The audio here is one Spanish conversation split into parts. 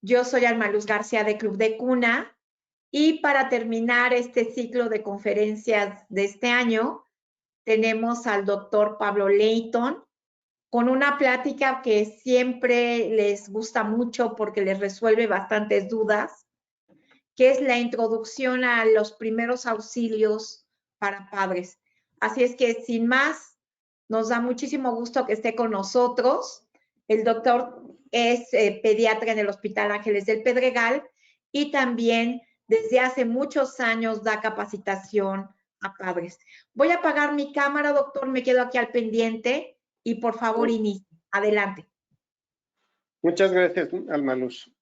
Yo soy Alma Luz García de Club de Cuna y para terminar este ciclo de conferencias de este año, tenemos al doctor Pablo Leighton con una plática que siempre les gusta mucho porque les resuelve bastantes dudas, que es la introducción a los primeros auxilios para padres. Así es que sin más, nos da muchísimo gusto que esté con nosotros. El doctor es pediatra en el Hospital Ángeles del Pedregal y también desde hace muchos años da capacitación a padres. Voy a apagar mi cámara, doctor, me quedo aquí al pendiente y por favor inicie. Adelante. Muchas gracias, Alma Luz.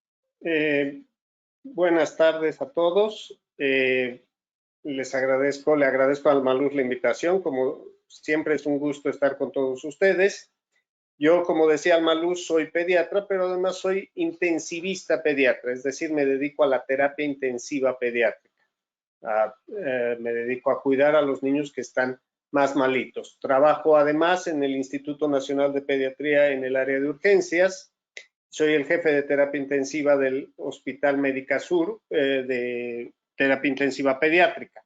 Buenas tardes a todos. Le agradezco a Alma Luz la invitación. Como siempre es un gusto estar con todos ustedes. Yo, como decía Alma Luz, soy pediatra, pero además soy intensivista pediatra, es decir, me dedico a la terapia intensiva pediátrica. Me dedico a cuidar a los niños que están más malitos. Trabajo además en el Instituto Nacional de Pediatría en el área de urgencias. Soy el jefe de terapia intensiva del Hospital Médica Sur de terapia intensiva pediátrica.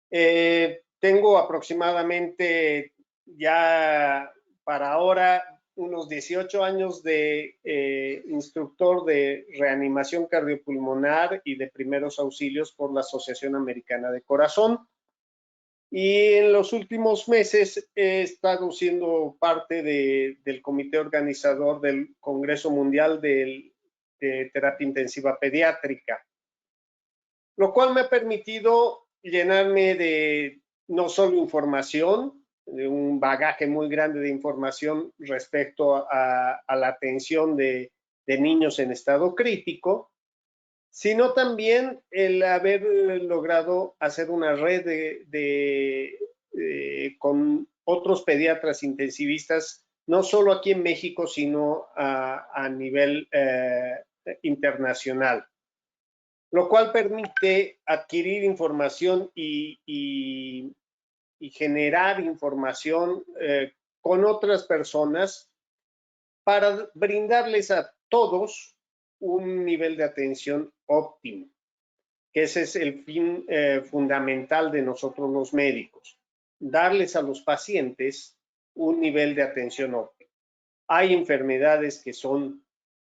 Tengo aproximadamente ya para ahora unos 18 años de instructor de reanimación cardiopulmonar y de primeros auxilios por la Asociación Americana de Corazón. Y en los últimos meses he estado siendo parte del comité organizador del Congreso Mundial de Terapia Intensiva Pediátrica, lo cual me ha permitido llenarme de no solo información, de un bagaje muy grande de información respecto a la atención de niños en estado crítico, sino también el haber logrado hacer una red con otros pediatras intensivistas, no solo aquí en México, sino a nivel internacional, lo cual permite adquirir información y generar información con otras personas para brindarles a todos un nivel de atención óptimo, que ese es el fin fundamental de nosotros los médicos, darles a los pacientes un nivel de atención óptimo. Hay enfermedades que son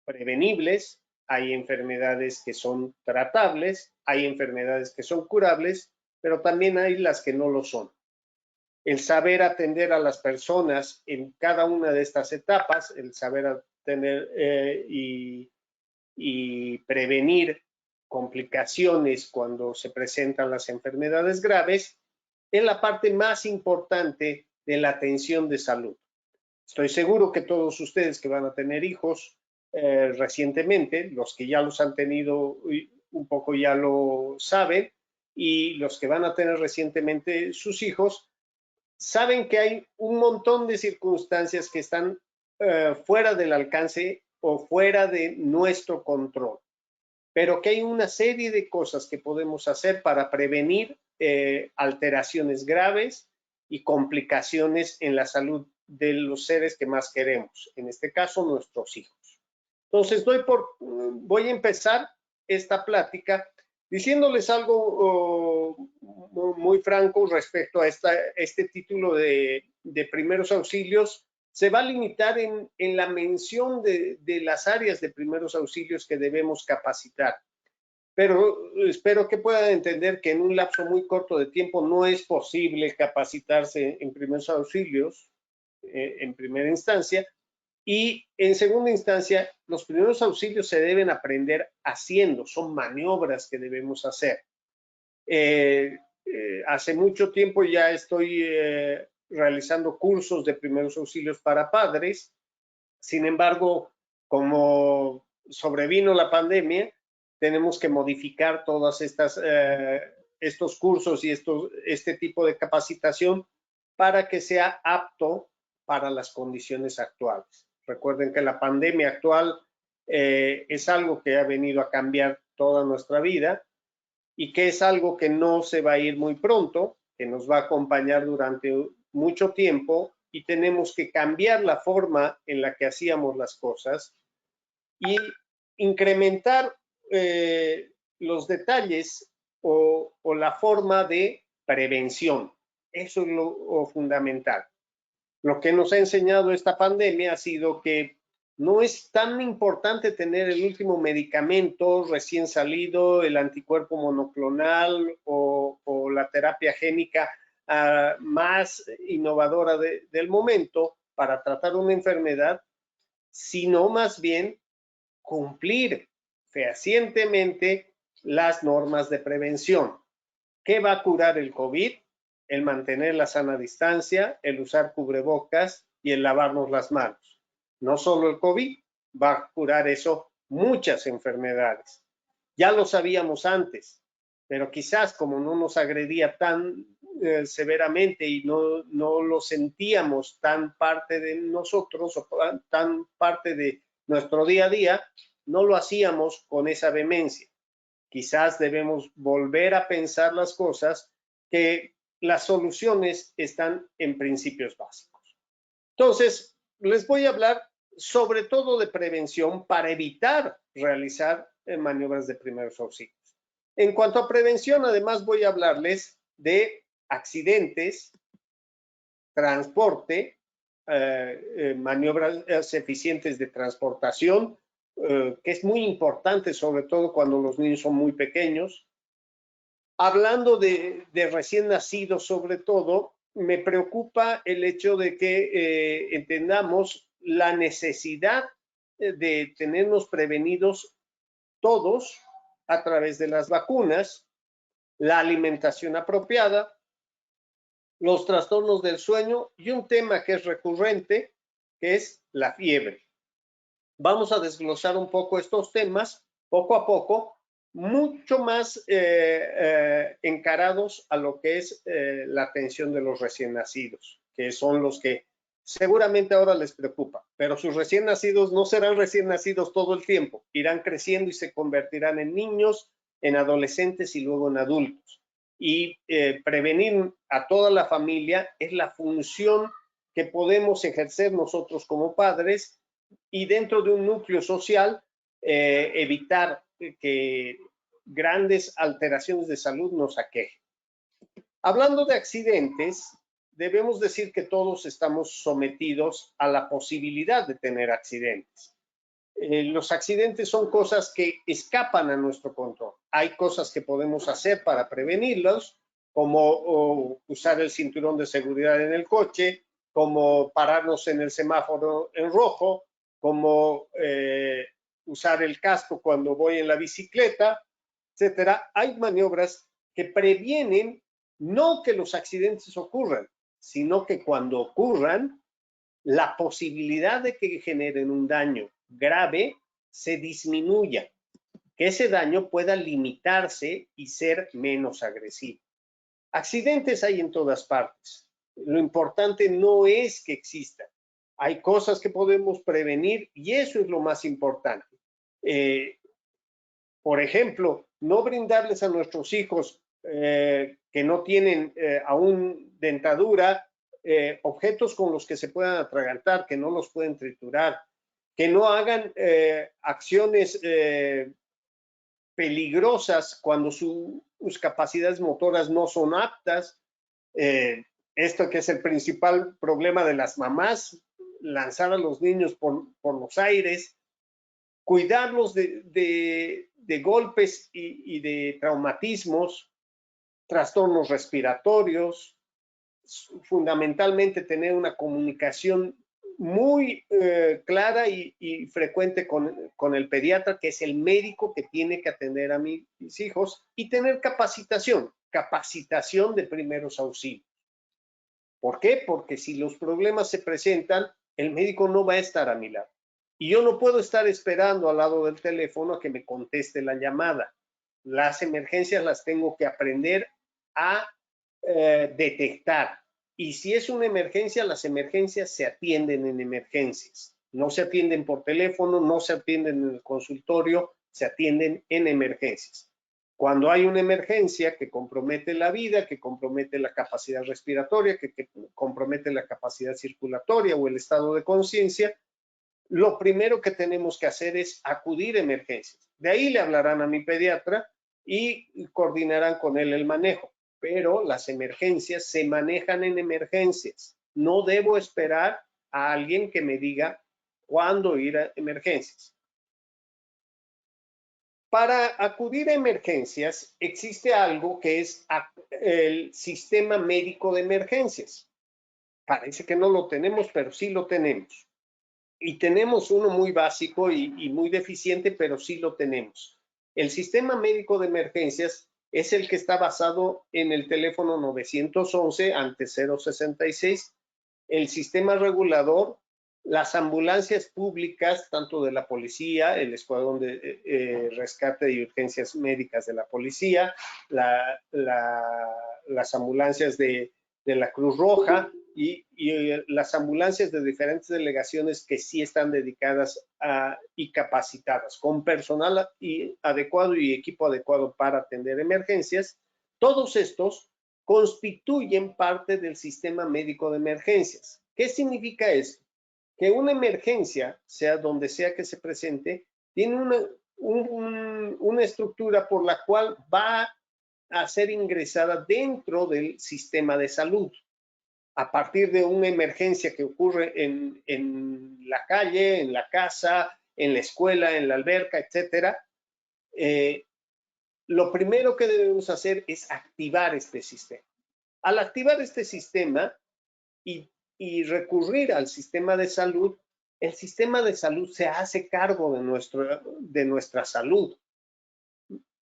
prevenibles, hay enfermedades que son tratables, hay enfermedades que son curables, pero también hay las que no lo son. El saber atender a las personas en cada una de estas etapas, el saber atender y prevenir complicaciones cuando se presentan las enfermedades graves, es la parte más importante de la atención de salud. Estoy seguro que todos ustedes que van a tener hijos recientemente, los que ya los han tenido un poco ya lo saben, y los que van a tener recientemente sus hijos, saben que hay un montón de circunstancias que están fuera del alcance o fuera de nuestro control, pero que hay una serie de cosas que podemos hacer para prevenir alteraciones graves y complicaciones en la salud de los seres que más queremos, en este caso nuestros hijos. Entonces voy a empezar esta plática diciéndoles algo muy franco respecto a este título de primeros auxilios. Se va a limitar en la mención de las áreas de primeros auxilios que debemos capacitar. Pero espero que puedan entender que en un lapso muy corto de tiempo no es posible capacitarse en primeros auxilios en primera instancia. Y en segunda instancia, los primeros auxilios se deben aprender haciendo, son maniobras que debemos hacer. Hace mucho tiempo ya estoy realizando cursos de primeros auxilios para padres. Sin embargo, como sobrevino la pandemia, tenemos que modificar todas estos cursos y este tipo de capacitación para que sea apto para las condiciones actuales. Recuerden que la pandemia actual es algo que ha venido a cambiar toda nuestra vida y que es algo que no se va a ir muy pronto, que nos va a acompañar durante mucho tiempo y tenemos que cambiar la forma en la que hacíamos las cosas y incrementar los detalles o la forma de prevención. Eso es lo fundamental. Lo que nos ha enseñado esta pandemia ha sido que no es tan importante tener el último medicamento recién salido, el anticuerpo monoclonal o la terapia génica más innovadora del momento para tratar una enfermedad, sino más bien cumplir fehacientemente las normas de prevención. ¿Qué va a curar el COVID? El mantener la sana distancia, el usar cubrebocas y el lavarnos las manos. No solo el COVID, va a curar eso muchas enfermedades. Ya lo sabíamos antes, pero quizás como no nos agredía tan severamente y no lo sentíamos tan parte de nosotros o tan parte de nuestro día a día, no lo hacíamos con esa vehemencia. Quizás debemos volver a pensar las cosas, que las soluciones están en principios básicos. Entonces, les voy a hablar sobre todo de prevención para evitar realizar maniobras de primeros auxilios. En cuanto a prevención, además voy a hablarles de accidentes, transporte, maniobras eficientes de transportación, que es muy importante, sobre todo cuando los niños son muy pequeños. Hablando de recién nacidos, sobre todo, me preocupa el hecho de que entendamos la necesidad de tenernos prevenidos todos a través de las vacunas, la alimentación apropiada, los trastornos del sueño y un tema que es recurrente, que es la fiebre. Vamos a desglosar un poco estos temas poco a poco, mucho más encarados a lo que es la atención de los recién nacidos, que son los que seguramente ahora les preocupa, pero sus recién nacidos no serán recién nacidos todo el tiempo, irán creciendo y se convertirán en niños, en adolescentes y luego en adultos. Y prevenir a toda la familia es la función que podemos ejercer nosotros como padres, y dentro de un núcleo social evitar que grandes alteraciones de salud nos aquejen. Hablando de accidentes, debemos decir que todos estamos sometidos a la posibilidad de tener accidentes. Los accidentes son cosas que escapan a nuestro control. Hay cosas que podemos hacer para prevenirlos, como usar el cinturón de seguridad en el coche, como pararnos en el semáforo en rojo, como usar el casco cuando voy en la bicicleta, etcétera. Hay maniobras que previenen no que los accidentes ocurran, sino que cuando ocurran, la posibilidad de que generen un daño grave se disminuya, que ese daño pueda limitarse y ser menos agresivo. Accidentes hay en todas partes. Lo importante no es que existan. Hay cosas que podemos prevenir y eso es lo más importante. Por ejemplo, no brindarles a nuestros hijos que no tienen aún dentadura, objetos con los que se puedan atragantar, que no los pueden triturar, que no hagan acciones peligrosas cuando sus capacidades motoras no son aptas. Esto que es el principal problema de las mamás, lanzar a los niños por los aires, cuidarlos de golpes y de traumatismos, trastornos respiratorios, fundamentalmente tener una comunicación muy clara y frecuente con el pediatra, que es el médico que tiene que atender a mis hijos, y tener capacitación de primeros auxilios. ¿Por qué? Porque si los problemas se presentan, el médico no va a estar a mi lado. Y yo no puedo estar esperando al lado del teléfono a que me conteste la llamada. Las emergencias las tengo que aprender a detectar. Y si es una emergencia, las emergencias se atienden en emergencias. No se atienden por teléfono, no se atienden en el consultorio, se atienden en emergencias. Cuando hay una emergencia que compromete la vida, que compromete la capacidad respiratoria, que compromete la capacidad circulatoria o el estado de conciencia, lo primero que tenemos que hacer es acudir a emergencias. De ahí le hablarán a mi pediatra y coordinarán con él el manejo. Pero las emergencias se manejan en emergencias. No debo esperar a alguien que me diga cuándo ir a emergencias. Para acudir a emergencias existe algo que es el sistema médico de emergencias. Parece que no lo tenemos, pero sí lo tenemos. Y tenemos uno muy básico y muy deficiente, pero sí lo tenemos. El sistema médico de emergencias es el que está basado en el teléfono 911 ante 066, el sistema regulador, las ambulancias públicas, tanto de la policía, el escuadrón de rescate y urgencias médicas de la policía, las ambulancias de la Cruz Roja y las ambulancias de diferentes delegaciones que sí están dedicadas y capacitadas con personal adecuado y equipo adecuado para atender emergencias. Todos estos constituyen parte del sistema médico de emergencias. ¿Qué significa esto? Que una emergencia, sea donde sea que se presente, tiene una estructura por la cual va a ser ingresada dentro del sistema de salud. A partir de una emergencia que ocurre en la calle, en la casa, en la escuela, en la alberca, etcétera, lo primero que debemos hacer es activar este sistema. Al activar este sistema y recurrir al sistema de salud, el sistema de salud se hace cargo de nuestra salud.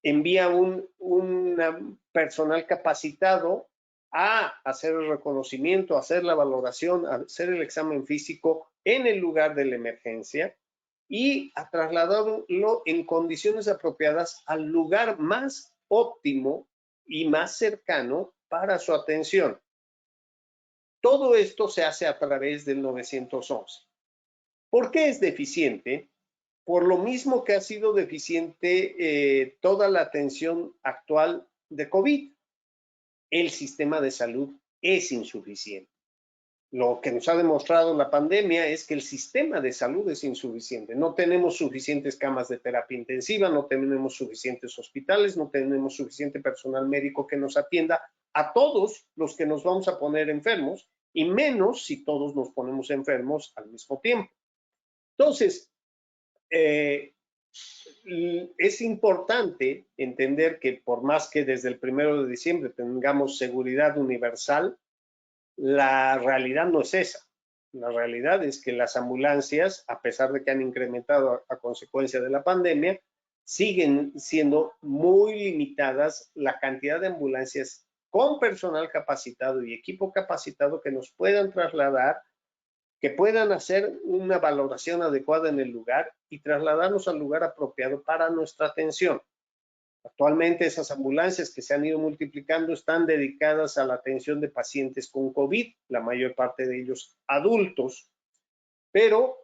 Envía un personal capacitado a hacer el reconocimiento, a hacer la valoración, a hacer el examen físico en el lugar de la emergencia y a trasladarlo en condiciones apropiadas al lugar más óptimo y más cercano para su atención. Todo esto se hace a través del 911. ¿Por qué es deficiente? Por lo mismo que ha sido deficiente toda la atención actual de COVID. El sistema de salud es insuficiente. Lo que nos ha demostrado la pandemia es que el sistema de salud es insuficiente. No tenemos suficientes camas de terapia intensiva, no tenemos suficientes hospitales, no tenemos suficiente personal médico que nos atienda a todos los que nos vamos a poner enfermos, y menos si todos nos ponemos enfermos al mismo tiempo. Entonces, es importante entender que por más que desde el 1 de diciembre tengamos seguridad universal, la realidad no es esa. La realidad es que las ambulancias, a pesar de que han incrementado a consecuencia de la pandemia, siguen siendo muy limitadas la cantidad de ambulancias con personal capacitado y equipo capacitado que nos puedan trasladar, que puedan hacer una valoración adecuada en el lugar y trasladarnos al lugar apropiado para nuestra atención. Actualmente esas ambulancias que se han ido multiplicando están dedicadas a la atención de pacientes con COVID, la mayor parte de ellos adultos, pero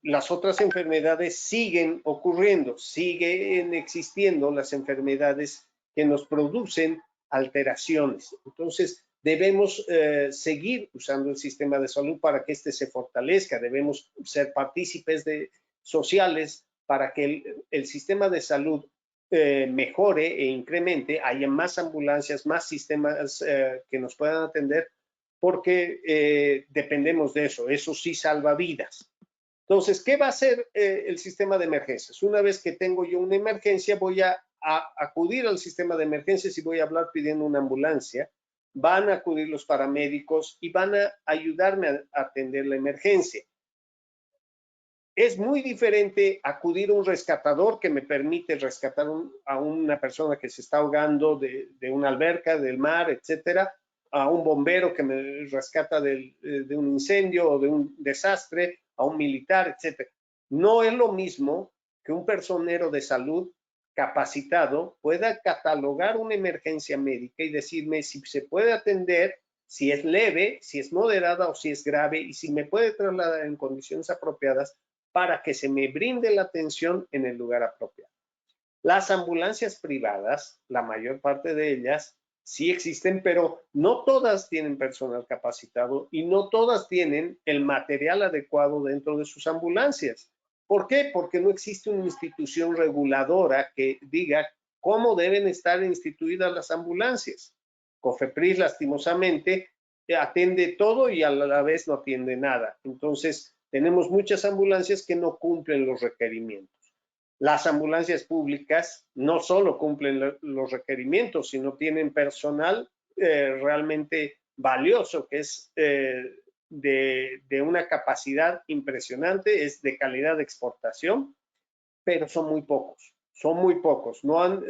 las otras enfermedades siguen ocurriendo, siguen existiendo las enfermedades que nos producen alteraciones. Entonces, debemos seguir usando el sistema de salud para que éste se fortalezca, debemos ser partícipes sociales para que el sistema de salud mejore e incremente, haya más ambulancias, más sistemas que nos puedan atender, porque dependemos de eso. Eso sí salva vidas. Entonces, ¿qué va a hacer el sistema de emergencias? Una vez que tengo yo una emergencia, voy a acudir al sistema de emergencias y voy a hablar pidiendo una ambulancia. Van a acudir los paramédicos y van a ayudarme a atender la emergencia. Es muy diferente acudir a un rescatador que me permite rescatar a una persona que se está ahogando de una alberca, del mar, etcétera, a un bombero que me rescata de un incendio o de un desastre, a un militar, etcétera. No es lo mismo que un personero de salud capacitado pueda catalogar una emergencia médica y decirme si se puede atender, si es leve, si es moderada o si es grave, y si me puede trasladar en condiciones apropiadas para que se me brinde la atención en el lugar apropiado. Las ambulancias privadas, la mayor parte de ellas, sí existen, pero no todas tienen personal capacitado y no todas tienen el material adecuado dentro de sus ambulancias. ¿Por qué? Porque no existe una institución reguladora que diga cómo deben estar instituidas las ambulancias. COFEPRIS, lastimosamente, atiende todo y a la vez no atiende nada. Entonces, tenemos muchas ambulancias que no cumplen los requerimientos. Las ambulancias públicas no solo cumplen los requerimientos, sino tienen personal realmente valioso, que es de una capacidad impresionante, es de calidad de exportación, pero son muy pocos. Son muy pocos. No han,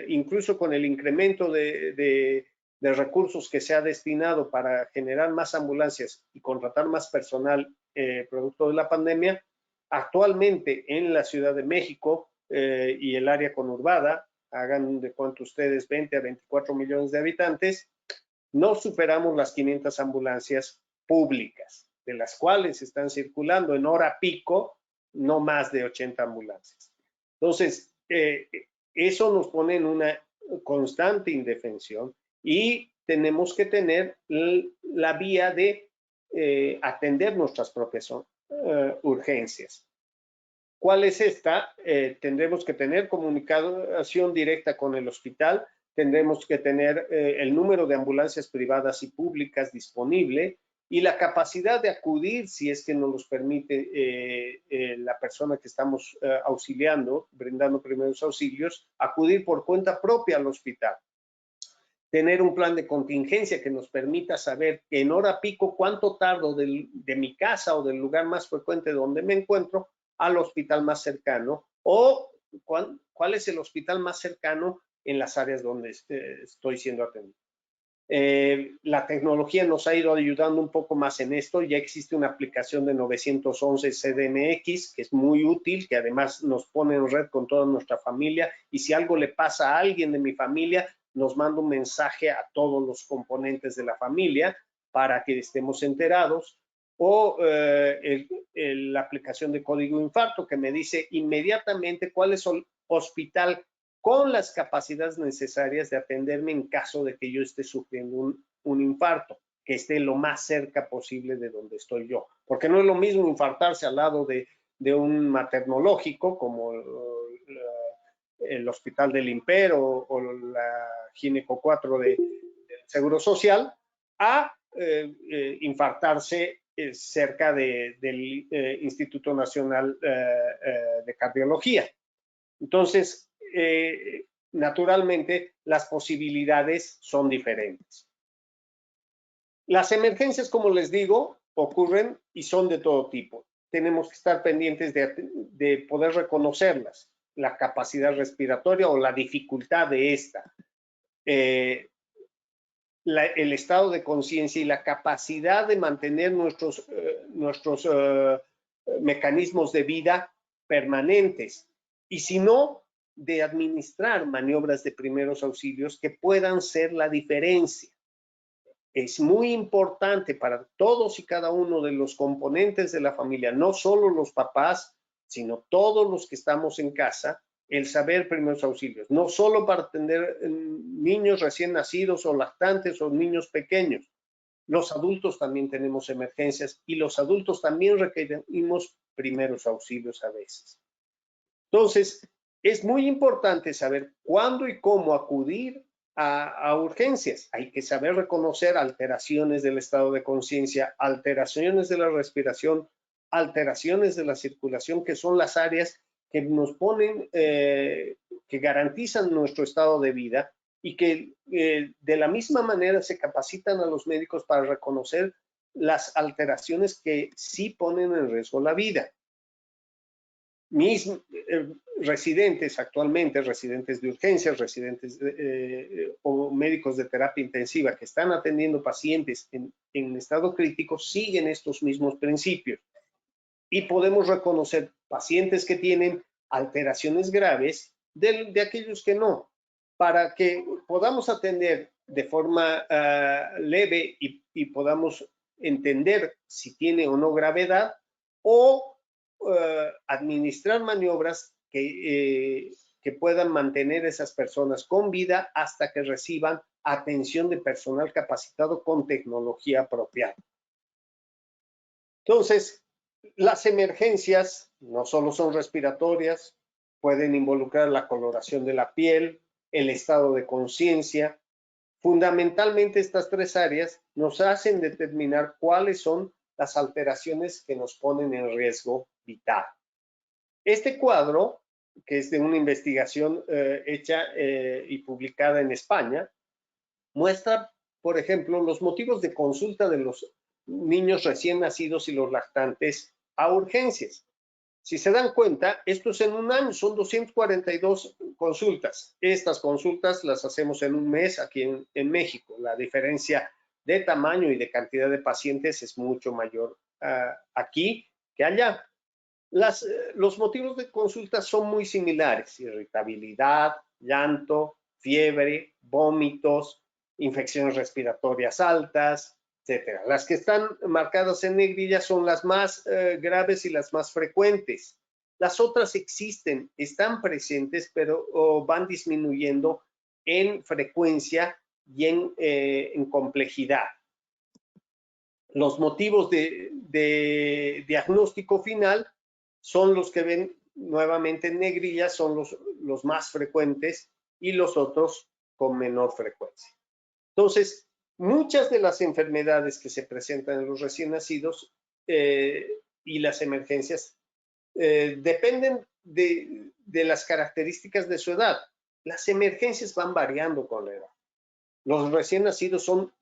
incluso con el incremento de recursos que se ha destinado para generar más ambulancias y contratar más personal producto de la pandemia, actualmente en la Ciudad de México y el área conurbada, hagan de cuánto ustedes, 20 a 24 millones de habitantes, no superamos las 500 ambulancias públicas, de las cuales están circulando en hora pico no más de 80 ambulancias. Entonces, eso nos pone en una constante indefensión y tenemos que tener la vía de atender nuestras propias urgencias. ¿Cuál es esta? Tendremos que tener comunicación directa con el hospital, tendremos que tener el número de ambulancias privadas y públicas disponible y la capacidad de acudir, si es que nos los permite la persona que estamos auxiliando, brindando primeros auxilios, acudir por cuenta propia al hospital. Tener un plan de contingencia que nos permita saber que en hora pico cuánto tardo de mi casa o del lugar más frecuente donde me encuentro al hospital más cercano o cuál es el hospital más cercano en las áreas donde estoy siendo atendido. La tecnología nos ha ido ayudando un poco más en esto. Ya existe una aplicación de 911 CDMX que es muy útil, que además nos pone en red con toda nuestra familia y si algo le pasa a alguien de mi familia, nos manda un mensaje a todos los componentes de la familia para que estemos enterados. O la aplicación de código infarto que me dice inmediatamente cuál es el hospital con las capacidades necesarias de atenderme en caso de que yo esté sufriendo un infarto, que esté lo más cerca posible de donde estoy yo. Porque no es lo mismo infartarse al lado de un maternológico como el Hospital del IMPER o la Gineco 4 del Seguro Social, a infartarse cerca del Instituto Nacional de Cardiología. Entonces, naturalmente, las posibilidades son diferentes. Las emergencias, como les digo, ocurren y son de todo tipo. Tenemos que estar pendientes de poder reconocerlas, la capacidad respiratoria o la dificultad de esta, el estado de conciencia y la capacidad de mantener nuestros mecanismos de vida permanentes. Y si no, de administrar maniobras de primeros auxilios que puedan ser la diferencia. Es muy importante para todos y cada uno de los componentes de la familia, no solo los papás, sino todos los que estamos en casa, el saber primeros auxilios, no solo para atender niños recién nacidos o lactantes o niños pequeños. Los adultos también tenemos emergencias y los adultos también requerimos primeros auxilios a veces. Entonces, es muy importante saber cuándo y cómo acudir a urgencias. Hay que saber reconocer alteraciones del estado de conciencia, alteraciones de la respiración, alteraciones de la circulación, que son las áreas que nos ponen, que garantizan nuestro estado de vida y que de la misma manera se capacitan a los médicos para reconocer las alteraciones que sí ponen en riesgo la vida. Mis residentes actualmente, residentes de urgencias, residentes o médicos de terapia intensiva que están atendiendo pacientes en estado crítico, siguen estos mismos principios. Y podemos reconocer pacientes que tienen alteraciones graves de aquellos que no, para que podamos atender de forma leve y podamos entender si tiene o no gravedad o administrar maniobras que puedan mantener a esas personas con vida hasta que reciban atención de personal capacitado con tecnología apropiada. Entonces, las emergencias no solo son respiratorias, pueden involucrar la coloración de la piel, el estado de conciencia. Fundamentalmente, estas tres áreas nos hacen determinar cuáles son las alteraciones que nos ponen en riesgo vital. Este cuadro, que es de una investigación hecha y publicada en España, muestra, por ejemplo, los motivos de consulta de los niños recién nacidos y los lactantes a urgencias. Si se dan cuenta, esto es en un año, son 242 consultas. Estas consultas las hacemos en un mes aquí en México. La diferencia de tamaño y de cantidad de pacientes es mucho mayor aquí que allá. Los motivos de consulta son muy similares: irritabilidad, llanto, fiebre, vómitos, infecciones respiratorias altas, etcétera. Las que están marcadas en negrilla son las más graves y las más frecuentes. Las otras existen, están presentes, pero van disminuyendo en frecuencia y en complejidad. Los motivos de diagnóstico final son los que ven nuevamente en negrilla, son los más frecuentes, y los otros con menor frecuencia. Entonces, muchas de las enfermedades que se presentan en los recién nacidos y las emergencias dependen de las características de su edad. Las emergencias van variando con la edad. Los recién nacidos son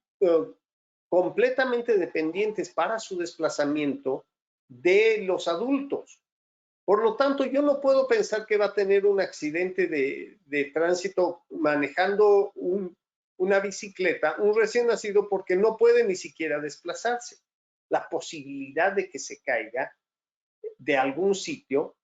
completamente dependientes para su desplazamiento de los adultos. Por lo tanto, yo no puedo pensar que va a tener un accidente de tránsito manejando una bicicleta, un recién nacido, porque no puede ni siquiera desplazarse. La posibilidad de que se caiga de algún sitio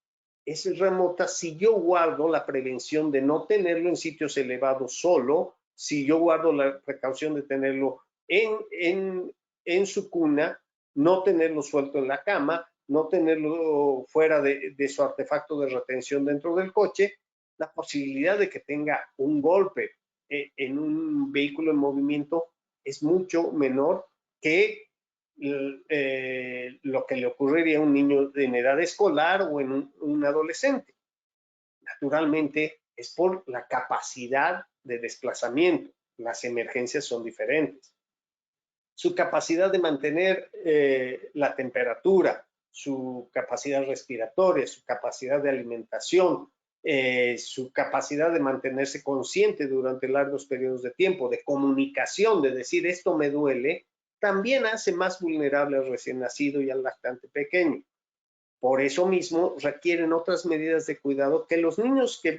es remota si yo guardo la prevención de no tenerlo en sitios elevados solo, si yo guardo la precaución de tenerlo en su cuna, no tenerlo suelto en la cama, no tenerlo fuera de su artefacto de retención dentro del coche. La posibilidad de que tenga un golpe en un vehículo en movimiento es mucho menor que lo que le ocurriría a un niño en edad escolar o en un adolescente. Naturalmente, es por la capacidad de desplazamiento. Las emergencias son diferentes. Su capacidad de mantener la temperatura, su capacidad respiratoria, su capacidad de alimentación, su capacidad de mantenerse consciente durante largos periodos de tiempo, de comunicación, de decir esto me duele, también hace más vulnerable al recién nacido y al lactante pequeño. Por eso mismo requieren otras medidas de cuidado que los niños, que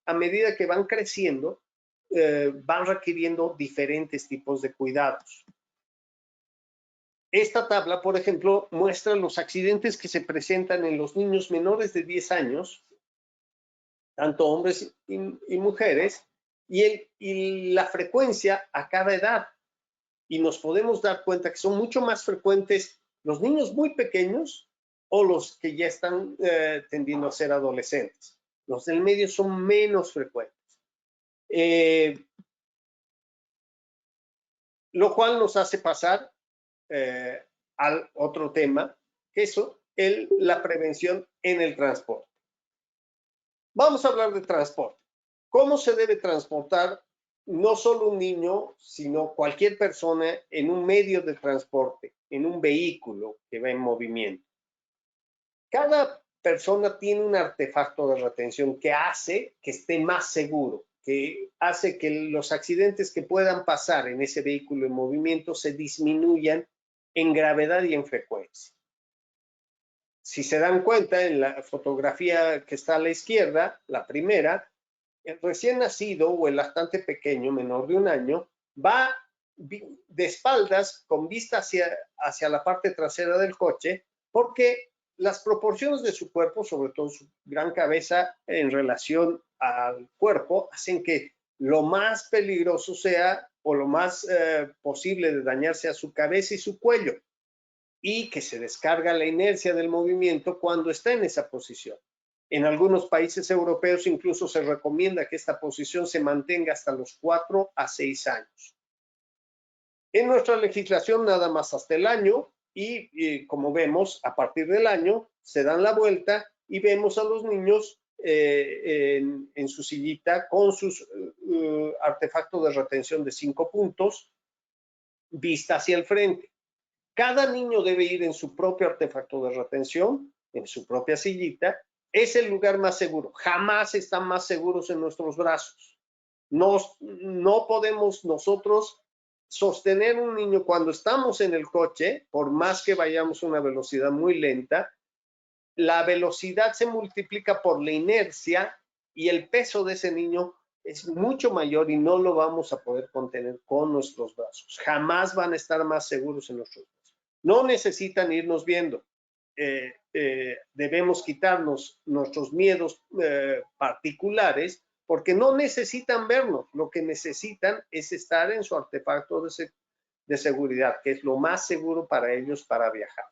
a medida que van creciendo, van requiriendo diferentes tipos de cuidados. Esta tabla, por ejemplo, muestra los accidentes que se presentan en los niños menores de 10 años, tanto hombres y mujeres, y la frecuencia a cada edad. Y nos podemos dar cuenta que son mucho más frecuentes los niños muy pequeños o los que ya están tendiendo a ser adolescentes. Los del medio son menos frecuentes. Lo cual nos hace pasar al otro tema, que es la prevención en el transporte. Vamos a hablar de transporte. ¿Cómo se debe transportar no solo un niño, sino cualquier persona en un medio de transporte, en un vehículo que va en movimiento? Cada persona tiene un artefacto de retención que hace que esté más seguro, que hace que los accidentes que puedan pasar en ese vehículo en movimiento se disminuyan en gravedad y en frecuencia. Si se dan cuenta, en la fotografía que está a la izquierda, la primera, el recién nacido o el lactante pequeño, menor de un año, va de espaldas con vista hacia la parte trasera del coche, porque las proporciones de su cuerpo, sobre todo su gran cabeza en relación al cuerpo, hacen que lo más peligroso sea, o lo más posible de dañarse a su cabeza y su cuello, y que se descarga la inercia del movimiento cuando está en esa posición. En algunos países europeos incluso se recomienda que esta posición se mantenga hasta los 4 a 6 años. En nuestra legislación nada más hasta el año y como vemos, a partir del año se dan la vuelta y vemos a los niños en su sillita con sus artefactos de retención de 5 puntos, vista hacia el frente. Cada niño debe ir en su propio artefacto de retención, en su propia sillita. Es el lugar más seguro. Jamás están más seguros en nuestros brazos. No podemos nosotros sostener un niño cuando estamos en el coche, por más que vayamos a una velocidad muy lenta, la velocidad se multiplica por la inercia y el peso de ese niño es mucho mayor y no lo vamos a poder contener con nuestros brazos. Jamás van a estar más seguros en nuestros brazos. No necesitan irnos viendo. Debemos quitarnos nuestros miedos particulares porque no necesitan vernos. Lo que necesitan es estar en su artefacto de seguridad, que es lo más seguro para ellos para viajar.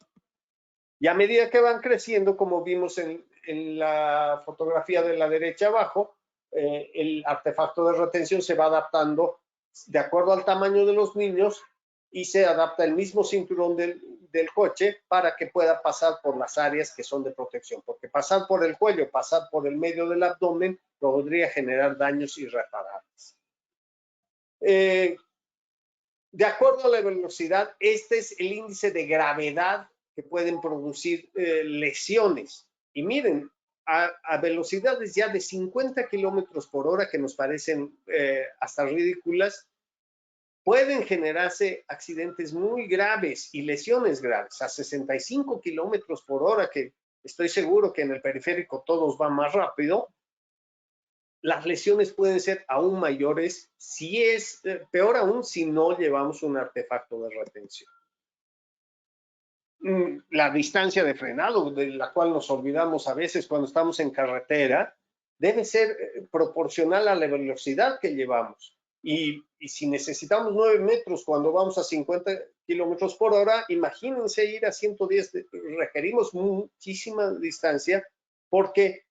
Y a medida que van creciendo, como vimos en la fotografía de la derecha abajo, el artefacto de retención se va adaptando de acuerdo al tamaño de los niños y se adapta el mismo cinturón del coche para que pueda pasar por las áreas que son de protección, porque pasar por el cuello, pasar por el medio del abdomen podría generar daños irreparables. De acuerdo a la velocidad, este es el índice de gravedad que pueden producir lesiones. Y miren, a velocidades ya de 50 kilómetros por hora, que nos parecen hasta ridículas, pueden generarse accidentes muy graves y lesiones graves. A 65 kilómetros por hora, que estoy seguro que en el periférico todos van más rápido, las lesiones pueden ser aún mayores, si es peor aún si no llevamos un artefacto de retención. La distancia de frenado, de la cual nos olvidamos a veces cuando estamos en carretera, debe ser proporcional a la velocidad que llevamos. Y si necesitamos 9 metros cuando vamos a 50 kilómetros por hora, imagínense ir a 110, requerimos muchísima distancia porque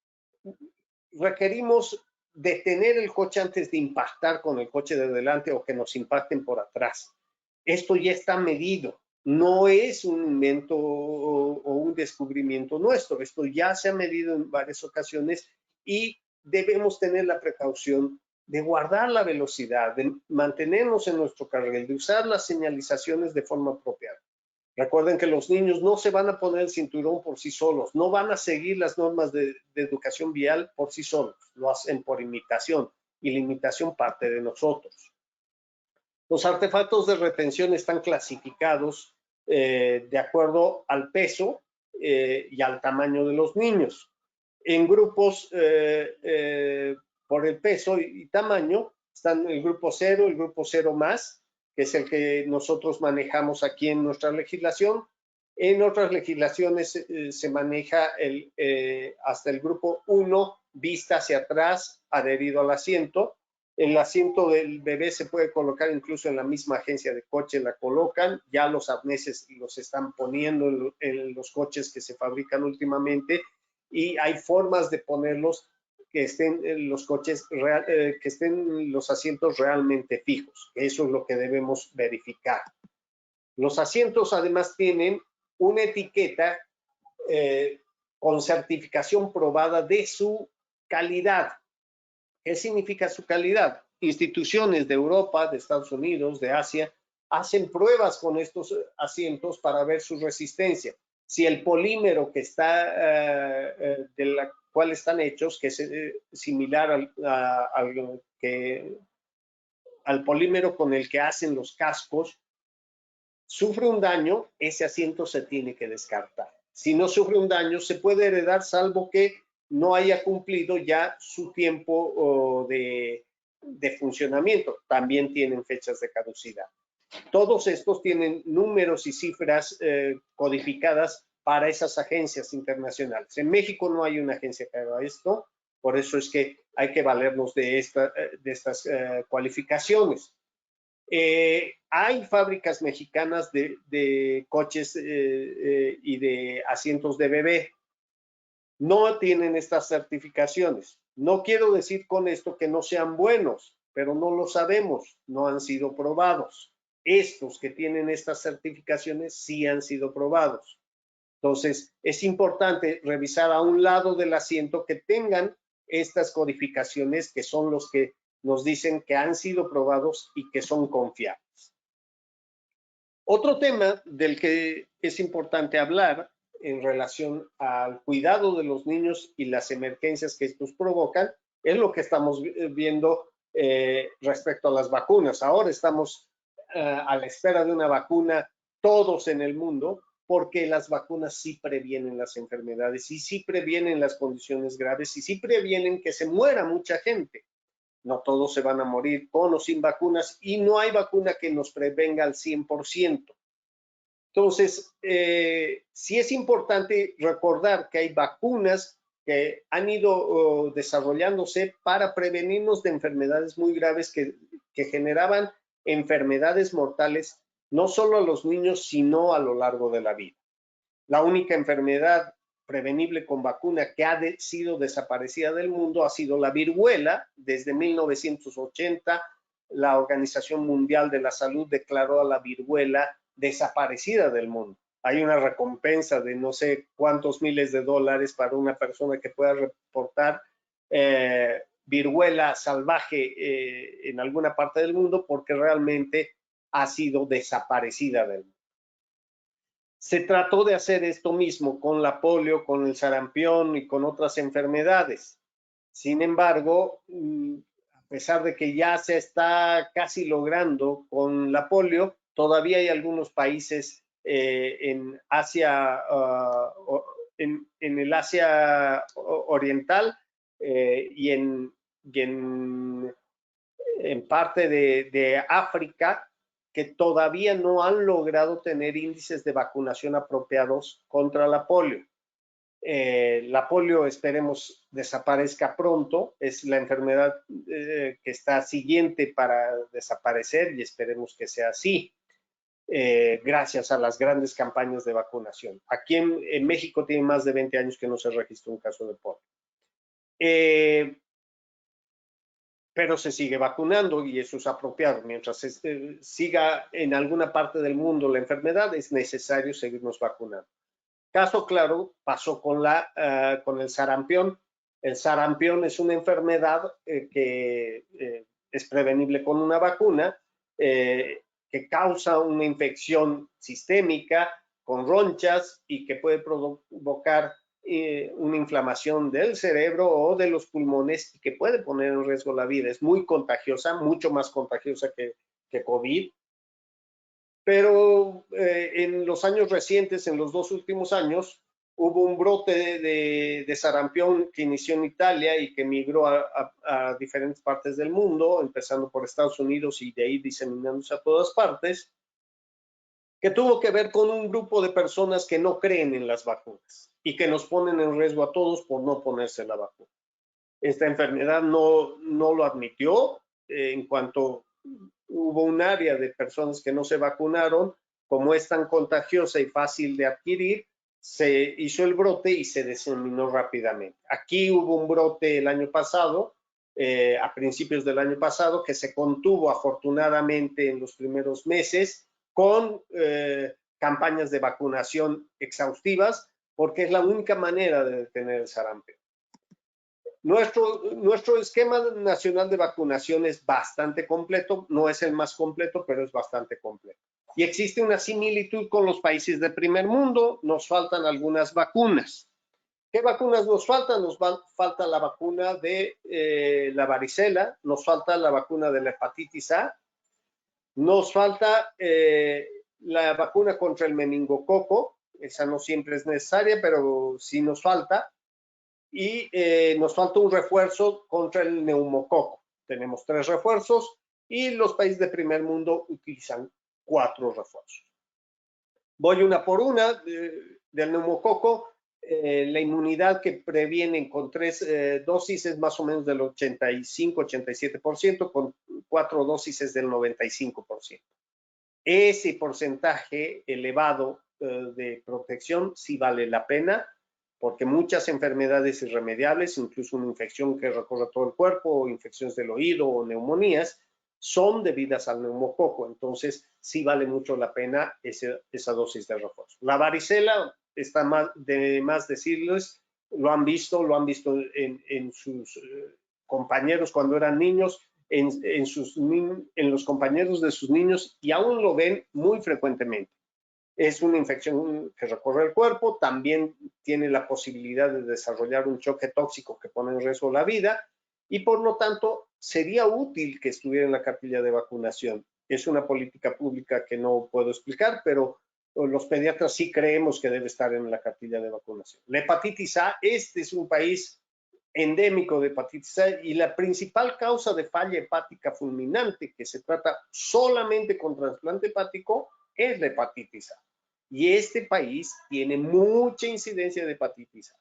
requerimos detener el coche antes de impactar con el coche de delante o que nos impacten por atrás. Esto ya está medido. No es un invento o un descubrimiento nuestro. Esto ya se ha medido en varias ocasiones y debemos tener la precaución de guardar la velocidad, de mantenernos en nuestro carril, de usar las señalizaciones de forma apropiada. Recuerden que los niños no se van a poner el cinturón por sí solos, no van a seguir las normas de educación vial por sí solos, lo hacen por imitación y la imitación parte de nosotros. Los artefactos de retención están clasificados de acuerdo al peso y al tamaño de los niños. En grupos por el peso y tamaño están el grupo 0, el grupo 0 más, que es el que nosotros manejamos aquí en nuestra legislación. En otras legislaciones se maneja hasta el grupo 1, vista hacia atrás, adherido al asiento. El asiento del bebé se puede colocar incluso en la misma agencia de coche, la colocan. Ya los arneses los están poniendo en los coches que se fabrican últimamente y hay formas de ponerlos que estén los coches, que estén los asientos realmente fijos. Eso es lo que debemos verificar. Los asientos además tienen una etiqueta con certificación probada de su calidad. ¿Qué significa su calidad? Instituciones de Europa, de Estados Unidos, de Asia, hacen pruebas con estos asientos para ver su resistencia. Si el polímero que está, de la cual están hechos, que es similar al polímero con el que hacen los cascos, sufre un daño, ese asiento se tiene que descartar. Si no sufre un daño, se puede heredar salvo que no haya cumplido ya su tiempo de funcionamiento. También tienen fechas de caducidad. Todos estos tienen números y cifras codificadas para esas agencias internacionales. En México no hay una agencia que haga esto, por eso es que hay que valernos de estas cualificaciones. Hay fábricas mexicanas de coches y de asientos de bebé. no tienen estas certificaciones. No quiero decir con esto que no sean buenos, pero no lo sabemos, no han sido probados. Estos que tienen estas certificaciones sí han sido probados. Entonces, es importante revisar a un lado del asiento que tengan estas codificaciones que son los que nos dicen que han sido probados y que son confiables. Otro tema del que es importante hablar en relación al cuidado de los niños y las emergencias que estos provocan es lo que estamos viendo respecto a las vacunas. Ahora estamos a la espera de una vacuna todos en el mundo, porque las vacunas sí previenen las enfermedades y sí previenen las condiciones graves y sí previenen que se muera mucha gente. No todos se van a morir con o sin vacunas y no hay vacuna que nos prevenga al 100%. Entonces, sí es importante recordar que hay vacunas que han ido desarrollándose para prevenirnos de enfermedades muy graves que generaban enfermedades mortales no solo a los niños, sino a lo largo de la vida. La única enfermedad prevenible con vacuna que ha sido desaparecida del mundo ha sido la viruela. Desde 1980, la Organización Mundial de la Salud declaró a la viruela desaparecida del mundo. Hay una recompensa de no sé cuántos miles de dólares para una persona que pueda reportar viruela salvaje en alguna parte del mundo, porque realmente ha sido desaparecida del mundo. Se trató de hacer esto mismo con la polio, con el sarampión y con otras enfermedades. Sin embargo, a pesar de que ya se está casi logrando con la polio, todavía hay algunos países en Asia, en el Asia Oriental y en parte de África, que todavía no han logrado tener índices de vacunación apropiados contra la polio. La polio esperemos desaparezca pronto, es la enfermedad que está siguiente para desaparecer y esperemos que sea así, gracias a las grandes campañas de vacunación. Aquí en México tiene más de 20 años que no se registró un caso de polio. Pero se sigue vacunando y eso es apropiado. Mientras siga en alguna parte del mundo la enfermedad, es necesario seguirnos vacunando. Caso claro pasó con el sarampión. El sarampión es una enfermedad que es prevenible con una vacuna, que causa una infección sistémica con ronchas y que puede provocar una inflamación del cerebro o de los pulmones y que puede poner en riesgo la vida. Es muy contagiosa, mucho más contagiosa que COVID. Pero en los años recientes, en los 2 últimos años, hubo un brote de sarampión que inició en Italia y que migró a diferentes partes del mundo, empezando por Estados Unidos y de ahí diseminándose a todas partes, que tuvo que ver con un grupo de personas que no creen en las vacunas y que nos ponen en riesgo a todos por no ponerse la vacuna. Esta enfermedad no lo admitió. En cuanto hubo un área de personas que no se vacunaron, como es tan contagiosa y fácil de adquirir, se hizo el brote y se diseminó rápidamente. Aquí hubo un brote el año pasado, a principios del año pasado, que se contuvo afortunadamente en los primeros meses con campañas de vacunación exhaustivas, porque es la única manera de detener el sarampión. Nuestro esquema nacional de vacunación es bastante completo, no es el más completo, pero es bastante completo. Y existe una similitud con los países de primer mundo, nos faltan algunas vacunas. ¿Qué vacunas nos faltan? Nos falta la vacuna de la varicela, nos falta la vacuna de la hepatitis A, nos falta la vacuna contra el meningococo, esa no siempre es necesaria, pero sí nos falta. Y nos falta un refuerzo contra el neumococo. Tenemos 3 refuerzos y los países de primer mundo utilizan 4 refuerzos. Voy una por una del neumococo. La inmunidad que previenen con 3 dosis es más o menos del 85-87%, con 4 dosis es del 95%. Ese porcentaje elevado de protección sí vale la pena. porque muchas enfermedades irremediables, incluso una infección que recorre todo el cuerpo, o infecciones del oído o neumonías, son debidas al neumococo. Entonces, sí vale mucho la pena esa dosis de refuerzo. La varicela, está de más decirles, lo han visto en sus compañeros cuando eran niños, en los compañeros de sus niños, y aún lo ven muy frecuentemente. Es una infección que recorre el cuerpo, también tiene la posibilidad de desarrollar un choque tóxico que pone en riesgo la vida, y por lo tanto sería útil que estuviera en la cartilla de vacunación. Es una política pública que no puedo explicar, pero los pediatras sí creemos que debe estar en la cartilla de vacunación. La hepatitis A, este es un país endémico de hepatitis A, y la principal causa de falla hepática fulminante, que se trata solamente con trasplante hepático, es la hepatitis A. Y este país tiene mucha incidencia de hepatitis A.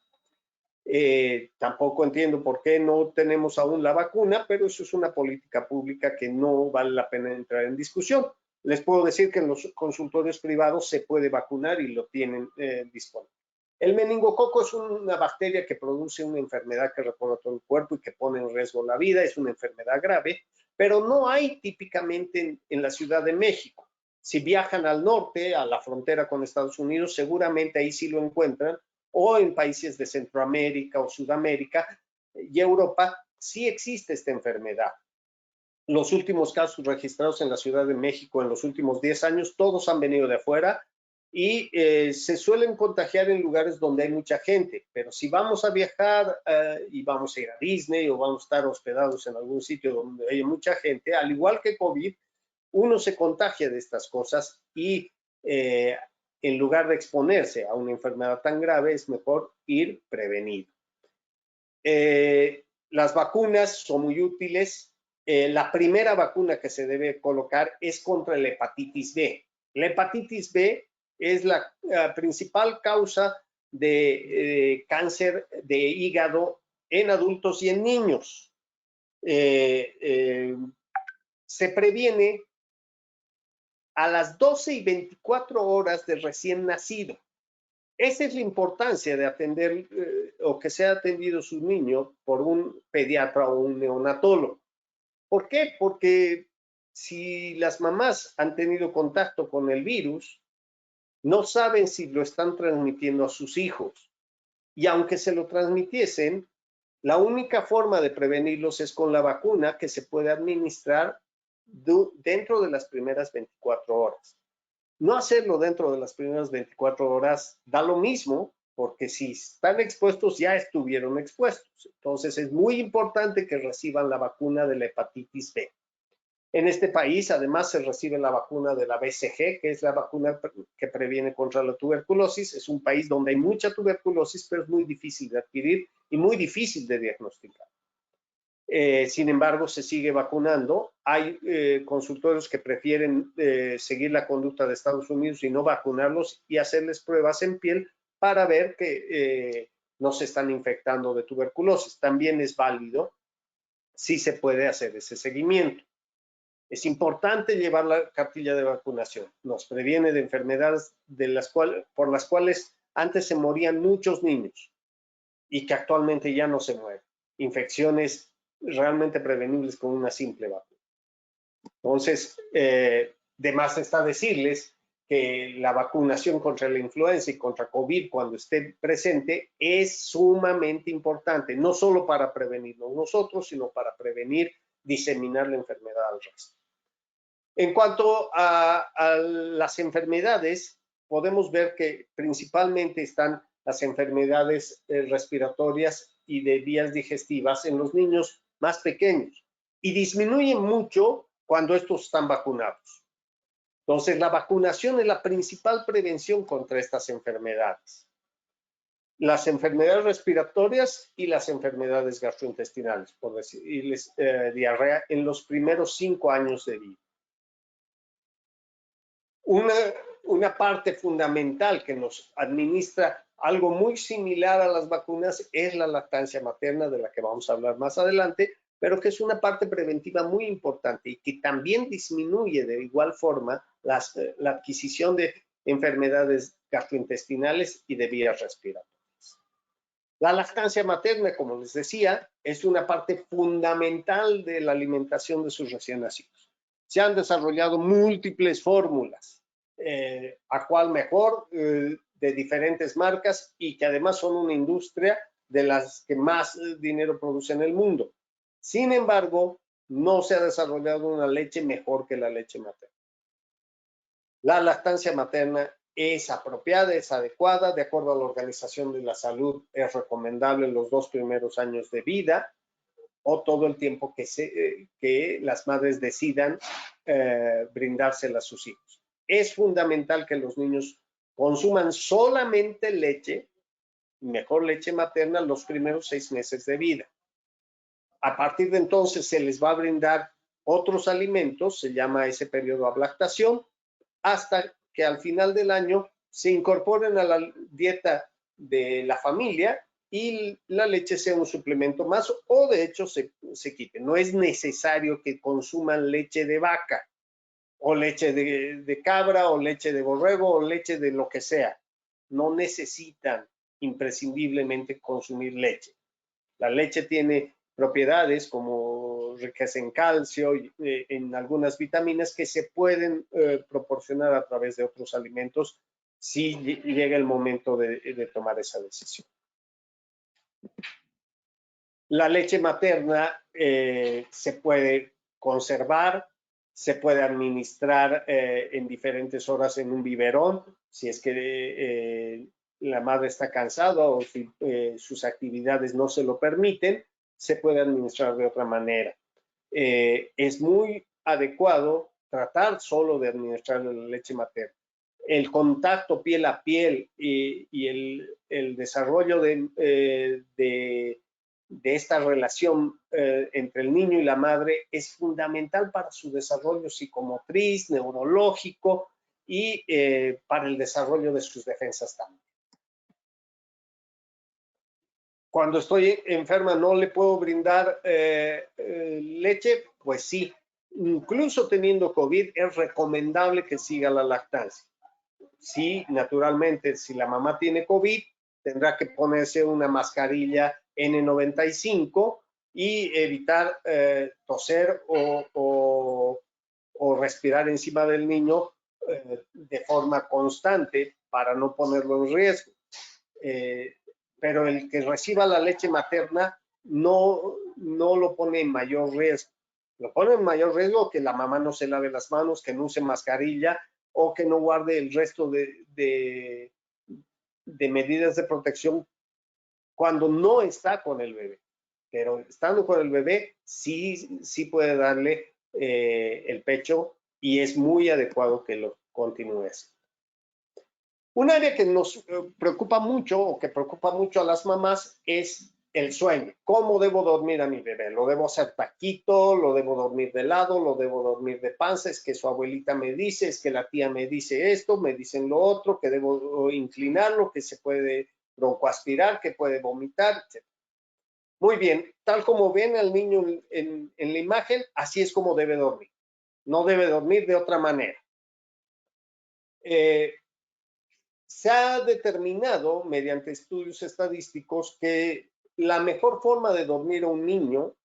Tampoco entiendo por qué no tenemos aún la vacuna, pero eso es una política pública que no vale la pena entrar en discusión. Les puedo decir que en los consultorios privados se puede vacunar y lo tienen disponible. El meningococo es una bacteria que produce una enfermedad que recorre todo el cuerpo y que pone en riesgo la vida. Es una enfermedad grave, pero no hay típicamente en la Ciudad de México. Si viajan al norte, a la frontera con Estados Unidos, seguramente ahí sí lo encuentran, o en países de Centroamérica o Sudamérica y Europa, sí existe esta enfermedad. Los últimos casos registrados en la Ciudad de México en los últimos 10 años, todos han venido de afuera, y se suelen contagiar en lugares donde hay mucha gente, pero si vamos a viajar y vamos a ir a Disney o vamos a estar hospedados en algún sitio donde hay mucha gente, al igual que COVID, uno se contagia de estas cosas, y en lugar de exponerse a una enfermedad tan grave, es mejor ir prevenido. Las vacunas son muy útiles. La primera vacuna que se debe colocar es contra la hepatitis B. La hepatitis B es la principal causa de cáncer de hígado en adultos y en niños. Se previene a las 12 y 24 horas de recién nacido. Esa es la importancia de atender o que sea atendido su niño por un pediatra o un neonatólogo. ¿Por qué? Porque si las mamás han tenido contacto con el virus, no saben si lo están transmitiendo a sus hijos. Y aunque se lo transmitiesen, la única forma de prevenirlos es con la vacuna, que se puede administrar dentro de las primeras 24 horas. No hacerlo dentro de las primeras 24 horas da lo mismo, porque si están expuestos, ya estuvieron expuestos. Entonces, es muy importante que reciban la vacuna de la hepatitis B. En este país, además, se recibe la vacuna de la BCG, que es la vacuna que previene contra la tuberculosis. Es un país donde hay mucha tuberculosis, pero es muy difícil de adquirir y muy difícil de diagnosticar. Sin embargo, se sigue vacunando. Hay consultorios que prefieren seguir la conducta de Estados Unidos y no vacunarlos y hacerles pruebas en piel para ver que no se están infectando de tuberculosis. También es válido, sí se puede hacer ese seguimiento. Es importante llevar la cartilla de vacunación. Nos previene de enfermedades por las cuales antes se morían muchos niños y que actualmente ya no se mueren. Infecciones realmente prevenibles con una simple vacuna. Entonces, de más está decirles que la vacunación contra la influenza y contra COVID, cuando esté presente, es sumamente importante, no solo para prevenirnos nosotros, sino para prevenir diseminar la enfermedad al resto. En cuanto a las enfermedades, podemos ver que principalmente están las enfermedades respiratorias y de vías digestivas en los niños más pequeños, y disminuyen mucho cuando estos están vacunados. Entonces, la vacunación es la principal prevención contra estas enfermedades. Las enfermedades respiratorias y las enfermedades gastrointestinales, por decirles diarrea, en los primeros 5 años de vida. Una parte fundamental que nos administra algo muy similar a las vacunas es la lactancia materna, de la que vamos a hablar más adelante, pero que es una parte preventiva muy importante y que también disminuye de igual forma la adquisición de enfermedades gastrointestinales y de vías respiratorias. La lactancia materna, como les decía, es una parte fundamental de la alimentación de sus recién nacidos. Se han desarrollado múltiples fórmulas, a cual mejor, de diferentes marcas y que además son una industria de las que más dinero produce en el mundo. Sin embargo, no se ha desarrollado una leche mejor que la leche materna. La lactancia materna es apropiada, es adecuada, de acuerdo a la Organización de la Salud, es recomendable en los 2 primeros años de vida o todo el tiempo que las madres decidan brindársela a sus hijos. Es fundamental que los niños consuman solamente leche, mejor leche materna, los primeros 6 meses de vida. A partir de entonces se les va a brindar otros alimentos, se llama ese periodo ablactación, hasta que al final del año se incorporen a la dieta de la familia y la leche sea un suplemento más o de hecho se quite. No es necesario que consuman leche de vaca o leche de cabra o leche de borrego o leche de lo que sea. No necesitan imprescindiblemente consumir leche. La leche tiene propiedades como riqueza en calcio y en algunas vitaminas que se pueden proporcionar a través de otros alimentos si llega el momento de tomar esa decisión. La leche materna se puede conservar, se puede administrar en diferentes horas en un biberón, si es que la madre está cansada o si sus actividades no se lo permiten, se puede administrar de otra manera. Es muy adecuado tratar solo de administrar la leche materna. El contacto piel a piel y el desarrollo de esta relación entre el niño y la madre es fundamental para su desarrollo psicomotriz, neurológico y para el desarrollo de sus defensas también. Cuando estoy enferma no le puedo brindar leche, pues sí, incluso teniendo COVID es recomendable que siga la lactancia. Sí, naturalmente, si la mamá tiene COVID, tendrá que ponerse una mascarilla N95 y evitar toser o respirar encima del niño de forma constante para no ponerlo en riesgo. Pero el que reciba la leche materna no lo pone en mayor riesgo. Lo pone en mayor riesgo que la mamá no se lave las manos, que no use mascarilla o que no guarde el resto de medidas de protección cuando no está con el bebé. Pero estando con el bebé, sí puede darle el pecho y es muy adecuado que lo continúe así. Un área que nos preocupa mucho o que preocupa mucho a las mamás es el sueño. ¿Cómo debo dormir a mi bebé? ¿Lo debo hacer taquito? ¿Lo debo dormir de lado? ¿Lo debo dormir de panza? Es que su abuelita me dice, es que la tía me dice esto, me dicen lo otro, que debo inclinarlo, que se puede broncoaspirar, que puede vomitar, etc. Muy bien, tal como ven al niño en la imagen, así es como debe dormir. No debe dormir de otra manera. Se ha determinado mediante estudios estadísticos que la mejor forma de dormir a un niño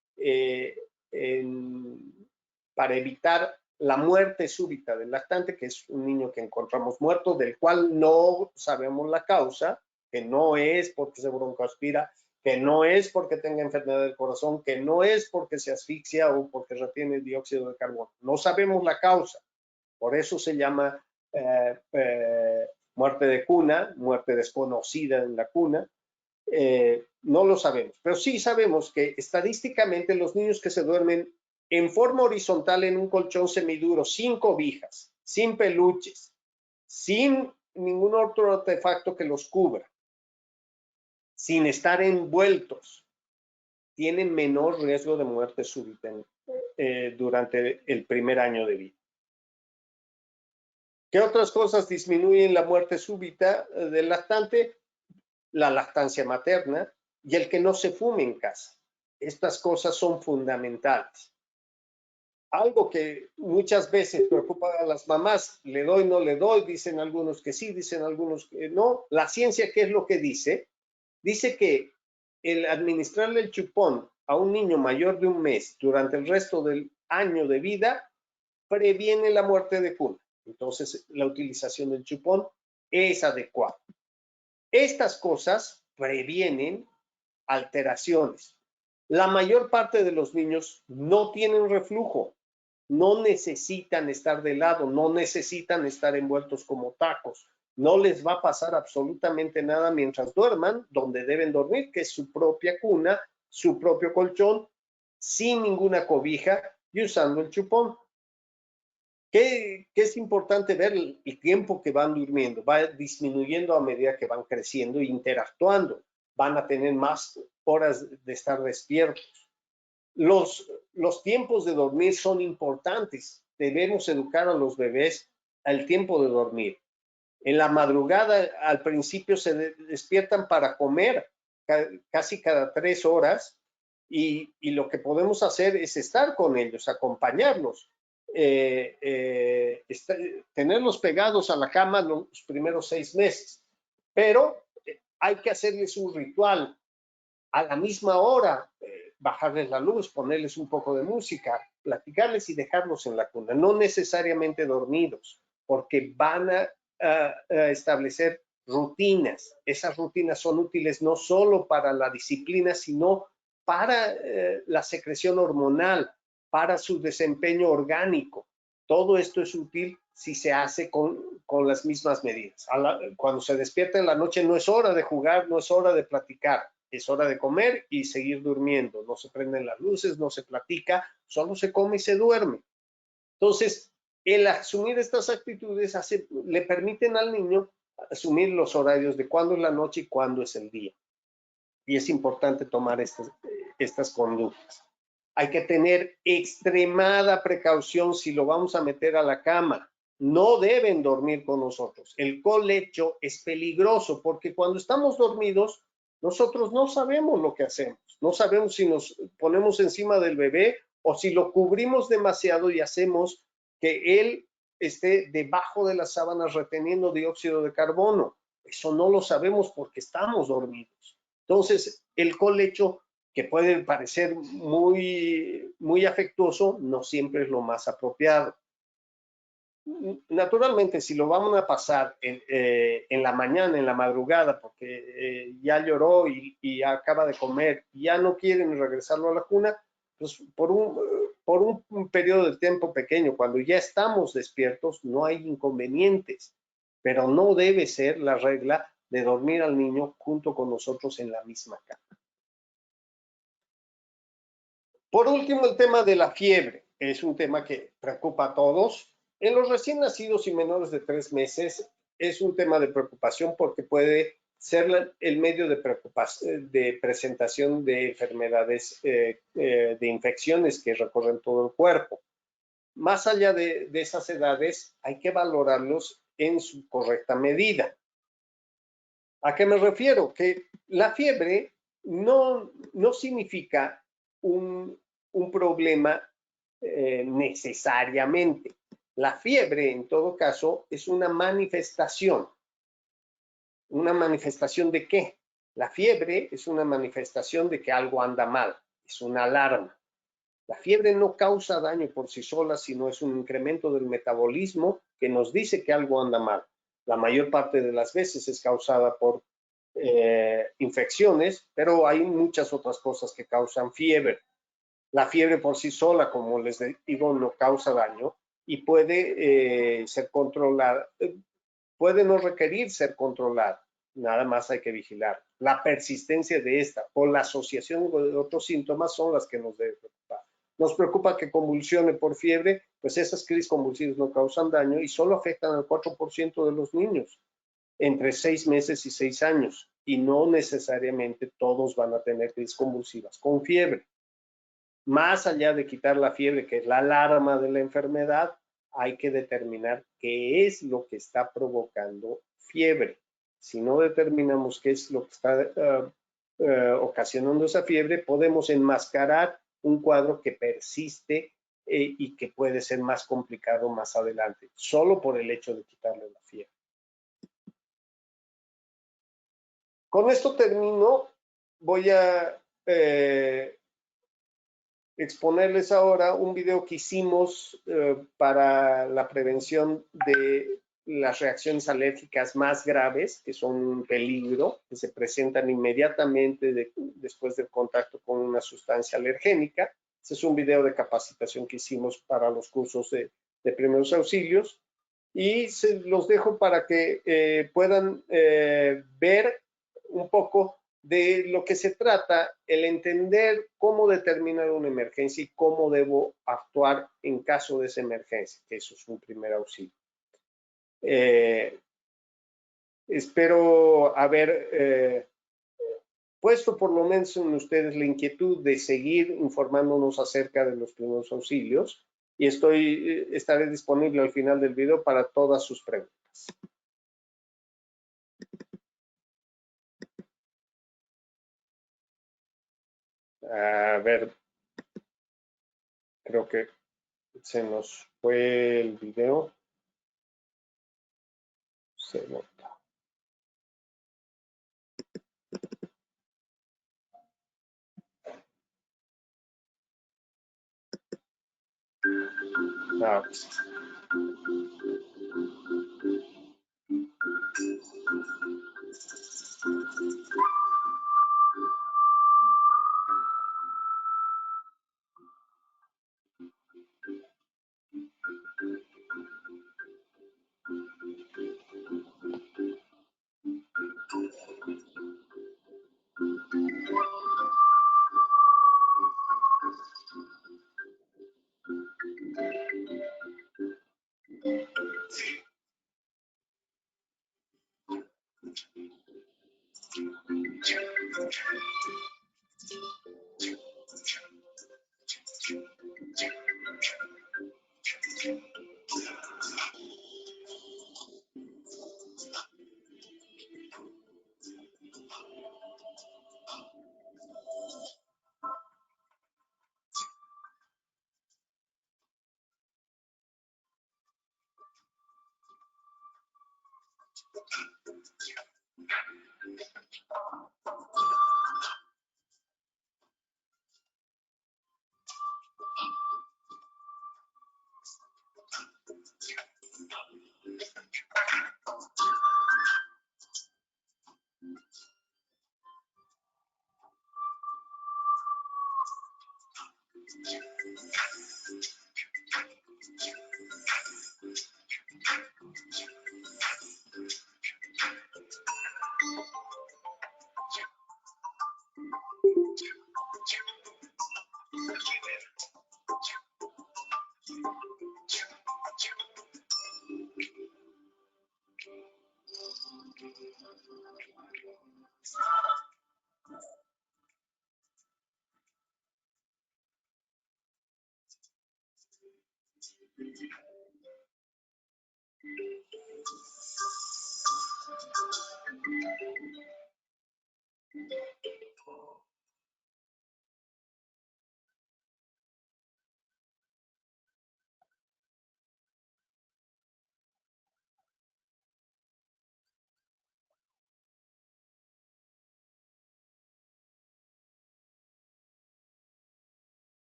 para evitar la muerte súbita del lactante, que es un niño que encontramos muerto, del cual no sabemos la causa, que no es porque se broncoaspira, que no es porque tenga enfermedad del corazón, que no es porque se asfixia o porque retiene dióxido de carbono. No sabemos la causa. Por eso se llama muerte de cuna, muerte desconocida en la cuna. No lo sabemos, pero sí sabemos que estadísticamente los niños que se duermen en forma horizontal en un colchón semiduro, sin cobijas, sin peluches, sin ningún otro artefacto que los cubra, sin estar envueltos, tienen menor riesgo de muerte súbita durante el primer año de vida. ¿Qué otras cosas disminuyen la muerte súbita del lactante? La lactancia materna y el que no se fume en casa. Estas cosas son fundamentales. Algo que muchas veces preocupa a las mamás, le doy, no le doy, dicen algunos que sí, dicen algunos que no. La ciencia, ¿qué es lo que dice? Dice que el administrarle el chupón a un niño mayor de un mes durante el resto del año de vida previene la muerte de cuna. Entonces, la utilización del chupón es adecuada. Estas cosas previenen alteraciones. La mayor parte de los niños no tienen reflujo, no necesitan estar de lado, no necesitan estar envueltos como tacos. No les va a pasar absolutamente nada mientras duerman donde deben dormir, que es su propia cuna, su propio colchón, sin ninguna cobija y usando el chupón. ¿Qué es importante ver? El tiempo que van durmiendo va disminuyendo a medida que van creciendo e interactuando. Van a tener más horas de estar despiertos. Los tiempos de dormir son importantes. Debemos educar a los bebés al tiempo de dormir. En la madrugada, al principio se despiertan para comer casi cada 3 horas y lo que podemos hacer es estar con ellos, acompañarlos. Tenerlos pegados a la cama los primeros 6 meses, pero hay que hacerles un ritual a la misma hora, bajarles la luz, ponerles un poco de música, platicarles y dejarlos en la cuna, no necesariamente dormidos, porque van a establecer rutinas. Esas rutinas son útiles no solo para la disciplina, sino para la secreción hormonal, para su desempeño orgánico. Todo esto es útil si se hace con las mismas medidas. Cuando se despierta en la noche no es hora de jugar, no es hora de platicar, es hora de comer y seguir durmiendo. No se prenden las luces, no se platica, solo se come y se duerme. Entonces, el asumir estas actitudes le permiten al niño asumir los horarios de cuándo es la noche y cuándo es el día. Y es importante tomar estas conductas. Hay que tener extremada precaución si lo vamos a meter a la cama. No deben dormir con nosotros. El colecho es peligroso porque cuando estamos dormidos, nosotros no sabemos lo que hacemos. No sabemos si nos ponemos encima del bebé o si lo cubrimos demasiado y hacemos que él esté debajo de las sábanas reteniendo dióxido de carbono. Eso no lo sabemos porque estamos dormidos. Entonces, el colecho, que puede parecer muy afectuoso, no siempre es lo más apropiado. Naturalmente, si lo vamos a pasar en la mañana, en la madrugada, porque ya lloró y acaba de comer, y ya no quieren regresarlo a la cuna, pues por un periodo de tiempo pequeño, cuando ya estamos despiertos, no hay inconvenientes, pero no debe ser la regla de dormir al niño junto con nosotros en la misma cama. Por último, el tema de la fiebre. Es un tema que preocupa a todos. En los recién nacidos y menores de 3 meses es un tema de preocupación porque puede ser el medio de presentación de enfermedades, de infecciones que recorren todo el cuerpo. Más allá de esas edades, hay que valorarlos en su correcta medida. ¿A qué me refiero? Que la fiebre no significa un problema necesariamente. La fiebre, en todo caso, es una manifestación. ¿Una manifestación de qué? La fiebre es una manifestación de que algo anda mal, es una alarma. La fiebre no causa daño por sí sola, sino es un incremento del metabolismo que nos dice que algo anda mal. La mayor parte de las veces es causada por infecciones, pero hay muchas otras cosas que causan fiebre. La fiebre por sí sola, como les digo, no causa daño y puede ser controlada, puede no requerir ser controlada. Nada más hay que vigilar. La persistencia de esta o la asociación de otros síntomas son las que nos deben preocupar. Nos preocupa que convulsione por fiebre, pues esas crisis convulsivas no causan daño y solo afectan al 4% de los niños entre 6 meses y 6 años y no necesariamente todos van a tener crisis convulsivas con fiebre. Más allá de quitar la fiebre, que es la alarma de la enfermedad, hay que determinar qué es lo que está provocando fiebre. Si no determinamos qué es lo que está ocasionando esa fiebre, podemos enmascarar un cuadro que persiste y que puede ser más complicado más adelante, solo por el hecho de quitarle la fiebre. Con esto termino. voy a exponerles ahora un video que hicimos para la prevención de las reacciones alérgicas más graves, que son un peligro, que se presentan inmediatamente después del contacto con una sustancia alergénica. Este es un video de capacitación que hicimos para los cursos de primeros auxilios y se los dejo para que puedan ver un poco de lo que se trata, el entender cómo determinar una emergencia y cómo debo actuar en caso de esa emergencia, que eso es un primer auxilio. Espero haber puesto por lo menos en ustedes la inquietud de seguir informándonos acerca de los primeros auxilios y estaré disponible al final del video para todas sus preguntas. A ver, creo que se nos fue el video. Se nota. Ah,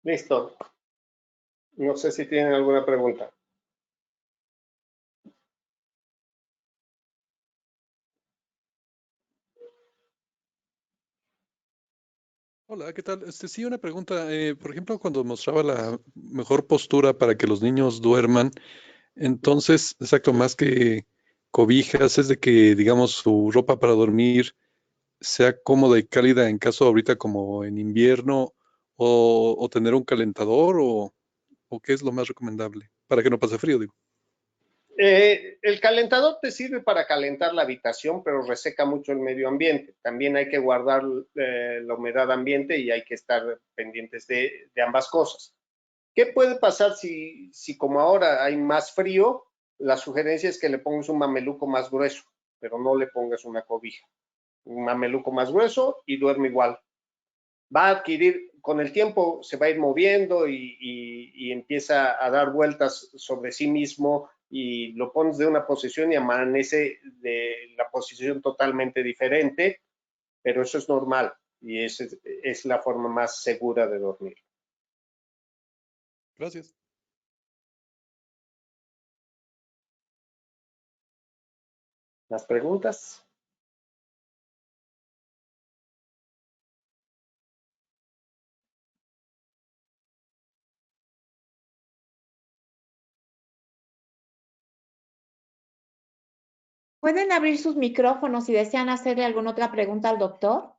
listo. No sé si tienen alguna pregunta. Hola, ¿qué tal? Sí, una pregunta. Por ejemplo, cuando mostraba la mejor postura para que los niños duerman, entonces, exacto, más que cobijas, es de que, digamos, su ropa para dormir sea cómoda y cálida en caso ahorita como en invierno, o tener un calentador, o qué es lo más recomendable para que no pase frío, digo. El calentador te sirve para calentar la habitación, pero reseca mucho el medio ambiente. También hay que guardar la humedad ambiente y hay que estar pendientes de ambas cosas. ¿Qué puede pasar si como ahora hay más frío? La sugerencia es que le pongas un mameluco más grueso, pero no le pongas una cobija. Un mameluco más grueso y duerme igual. Va a adquirir, con el tiempo se va a ir moviendo y empieza a dar vueltas sobre sí mismo y lo pones de una posición y amanece de la posición totalmente diferente, pero eso es normal y es la forma más segura de dormir. Gracias. ¿Más preguntas? Pueden abrir sus micrófonos si desean hacerle alguna otra pregunta al doctor.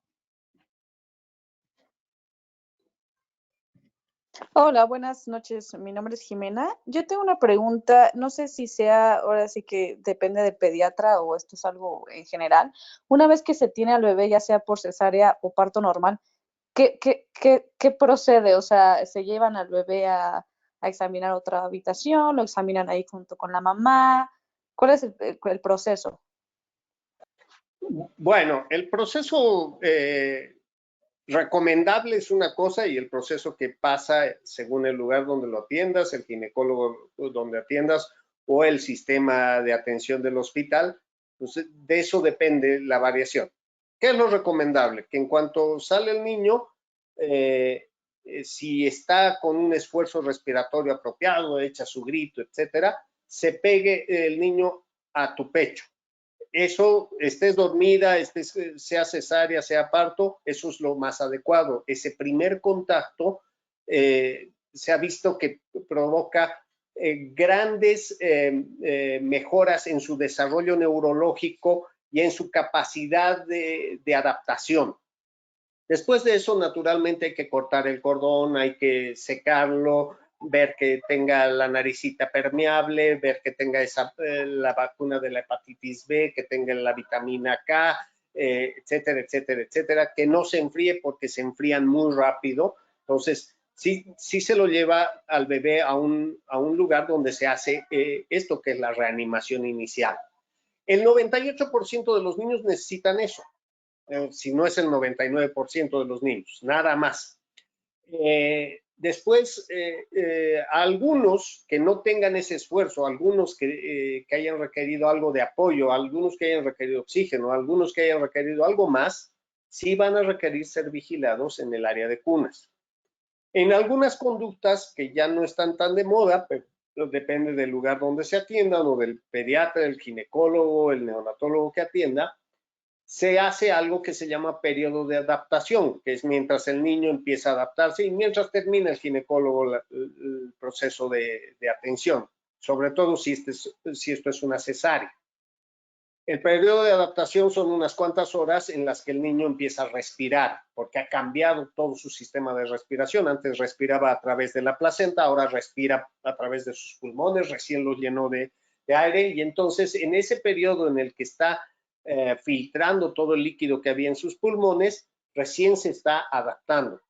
Hola, buenas noches. Mi nombre es Jimena. Yo tengo una pregunta, no sé si sea, ahora sí que depende del pediatra o esto es algo en general. Una vez que se tiene al bebé, ya sea por cesárea o parto normal, ¿qué procede? O sea, ¿se llevan al bebé a examinar otra habitación? ¿Lo examinan ahí junto con la mamá? ¿Cuál es el proceso? Bueno, el proceso recomendable es una cosa y el proceso que pasa según el lugar donde lo atiendas, el ginecólogo donde atiendas o el sistema de atención del hospital, pues de eso depende la variación. ¿Qué es lo recomendable? Que en cuanto sale el niño, si está con un esfuerzo respiratorio apropiado, echa su grito, etcétera, se pegue el niño a tu pecho. Eso, estés dormida, sea cesárea, sea parto, eso es lo más adecuado. Ese primer contacto se ha visto que provoca grandes mejoras en su desarrollo neurológico y en su capacidad de adaptación. Después de eso, naturalmente hay que cortar el cordón, hay que secarlo, ver que tenga la naricita permeable, ver que tenga la vacuna de la hepatitis B, que tenga la vitamina K, etcétera, etcétera, etcétera, que no se enfríe porque se enfrían muy rápido. Entonces, sí se lo lleva al bebé a un lugar donde se hace esto que es la reanimación inicial. El 98% de los niños necesitan eso. Si no es el 99% de los niños, nada más. Después, algunos que no tengan ese esfuerzo, algunos que hayan requerido algo de apoyo, algunos que hayan requerido oxígeno, algunos que hayan requerido algo más, sí van a requerir ser vigilados en el área de cunas. En algunas conductas que ya no están tan de moda, pero depende del lugar donde se atiendan o del pediatra, el ginecólogo, el neonatólogo que atienda, se hace algo que se llama periodo de adaptación, que es mientras el niño empieza a adaptarse y mientras termina el ginecólogo el proceso de atención, sobre todo si esto es una cesárea. El periodo de adaptación son unas cuantas horas en las que el niño empieza a respirar, porque ha cambiado todo su sistema de respiración. Antes respiraba a través de la placenta, ahora respira a través de sus pulmones, recién los llenó de aire, y entonces en ese periodo en el que está filtrando todo el líquido que había en sus pulmones, recién se está adaptando.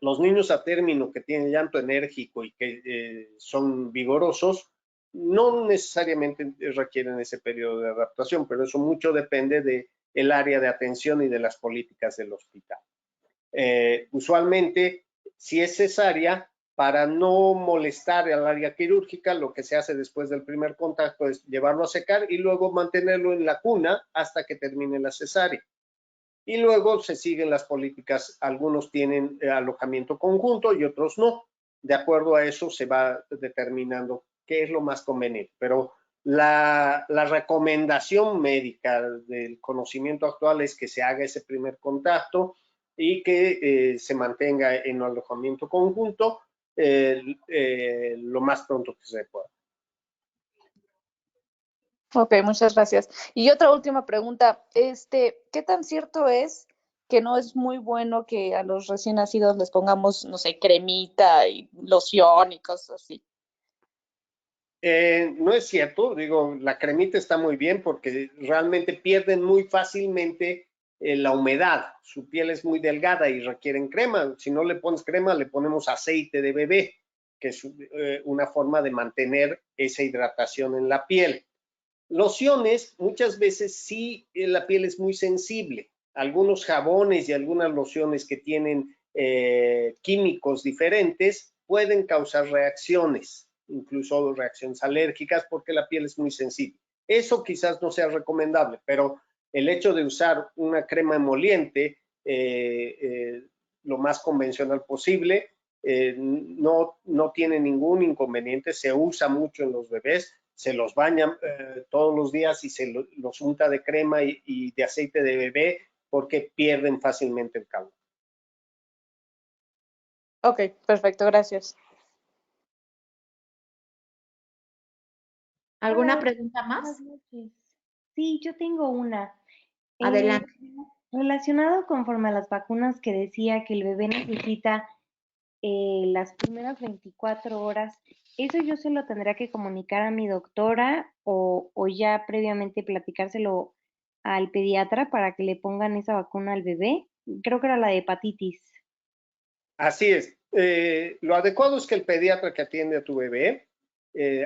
Los niños a término que tienen llanto enérgico y que son vigorosos, no necesariamente requieren ese periodo de adaptación, pero eso mucho depende del área de atención y de las políticas del hospital. Usualmente, si es cesárea, para no molestar al área quirúrgica, lo que se hace después del primer contacto es llevarlo a secar y luego mantenerlo en la cuna hasta que termine la cesárea. Y luego se siguen las políticas, algunos tienen alojamiento conjunto y otros no. De acuerdo a eso se va determinando qué es lo más conveniente. Pero la recomendación médica del conocimiento actual es que se haga ese primer contacto y que se mantenga en alojamiento conjunto lo más pronto que se pueda. Ok, muchas gracias. Y otra última pregunta, ¿qué tan cierto es que no es muy bueno que a los recién nacidos les pongamos, no sé, cremita y loción y cosas así? No es cierto, digo, la cremita está muy bien porque realmente pierden muy fácilmente la humedad. Su piel es muy delgada y requieren crema. Si no le pones crema, le ponemos aceite de bebé, que es una forma de mantener esa hidratación en la piel. Lociones, muchas veces sí la piel es muy sensible. Algunos jabones y algunas lociones que tienen químicos diferentes pueden causar reacciones. incluso reacciones alérgicas porque la piel es muy sensible. Eso quizás no sea recomendable, pero el hecho de usar una crema emoliente lo más convencional posible no tiene ningún inconveniente, se usa mucho en los bebés, se los bañan todos los días y se los unta de crema y de aceite de bebé porque pierden fácilmente el calor. Ok, perfecto, gracias. ¿Alguna Hola, pregunta más? buenas noches. Sí, yo tengo una. Adelante. Relacionado conforme a las vacunas que decía que el bebé necesita las primeras 24 horas, ¿eso yo se lo tendría que comunicar a mi doctora o ya previamente platicárselo al pediatra para que le pongan esa vacuna al bebé? Creo que era la de hepatitis. Así es. Lo adecuado es que el pediatra que atiende a tu bebé,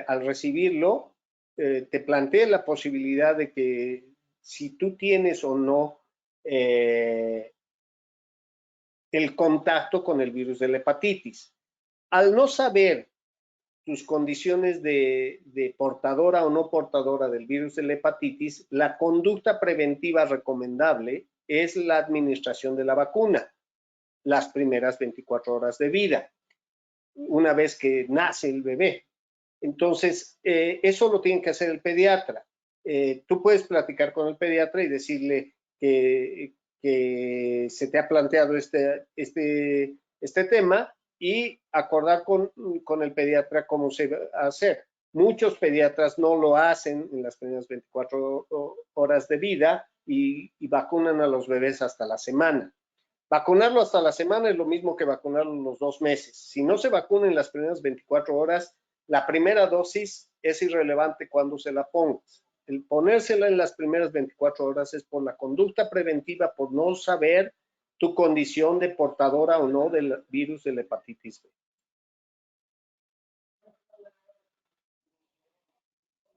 al recibirlo, te plantee la posibilidad de que si tú tienes o no el contacto con el virus de la hepatitis. Al no saber tus condiciones de portadora o no portadora del virus de la hepatitis, la conducta preventiva recomendable es la administración de la vacuna las primeras 24 horas de vida, una vez que nace el bebé. Entonces, eso lo tiene que hacer el pediatra. Tú puedes platicar con el pediatra y decirle que se te ha planteado este tema y acordar con el pediatra cómo se va a hacer. Muchos pediatras no lo hacen en las primeras 24 horas de vida y vacunan a los bebés hasta la semana. Vacunarlo hasta la semana es lo mismo que vacunarlo los 2 meses. Si no se vacuna en las primeras 24 horas, la primera dosis es irrelevante cuando se la pongas. El ponérsela en las primeras 24 horas es por la conducta preventiva, por no saber tu condición de portadora o no del virus de la hepatitis B.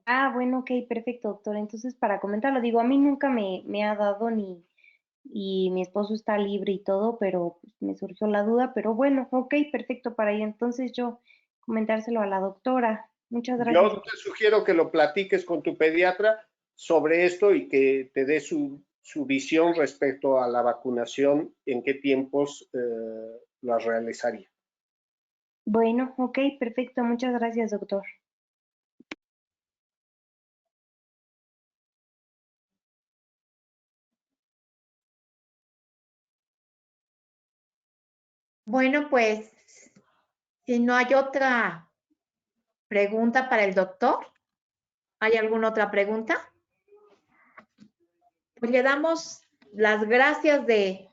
Ah, bueno, ok, perfecto, doctor. Entonces, para comentarlo, digo, a mí nunca me ha dado y mi esposo está libre y todo, pero pues, me surgió la duda, pero bueno, ok, perfecto para ella. Entonces yo comentárselo a la doctora. Muchas gracias, Yo doctor. te sugiero que lo platiques con tu pediatra sobre esto y que te dé su visión respecto a la vacunación, en qué tiempos la realizaría. Bueno, ok, perfecto. Muchas gracias, doctor. Bueno, pues, si no hay otra pregunta para el doctor, ¿hay alguna otra pregunta? Pues le damos las gracias de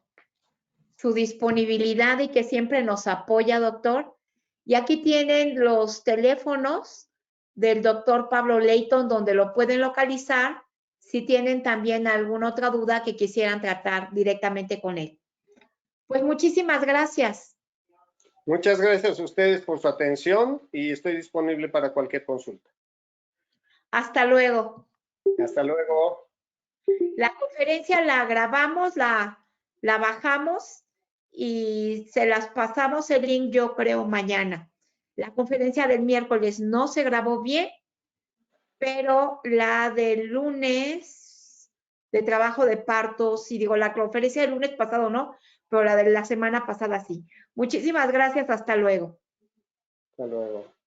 su disponibilidad y que siempre nos apoya, doctor. Y aquí tienen los teléfonos del doctor Pablo Leighton, donde lo pueden localizar si tienen también alguna otra duda que quisieran tratar directamente con él. Pues muchísimas gracias. Muchas gracias a ustedes por su atención y estoy disponible para cualquier consulta. Hasta luego. Hasta luego. La conferencia la grabamos, la bajamos y se las pasamos el link, yo creo, mañana. La conferencia del miércoles no se grabó bien, pero la del lunes de trabajo de partos, y digo, la conferencia del lunes pasado no, pero la de la semana pasada sí. Muchísimas gracias, hasta luego. Hasta luego.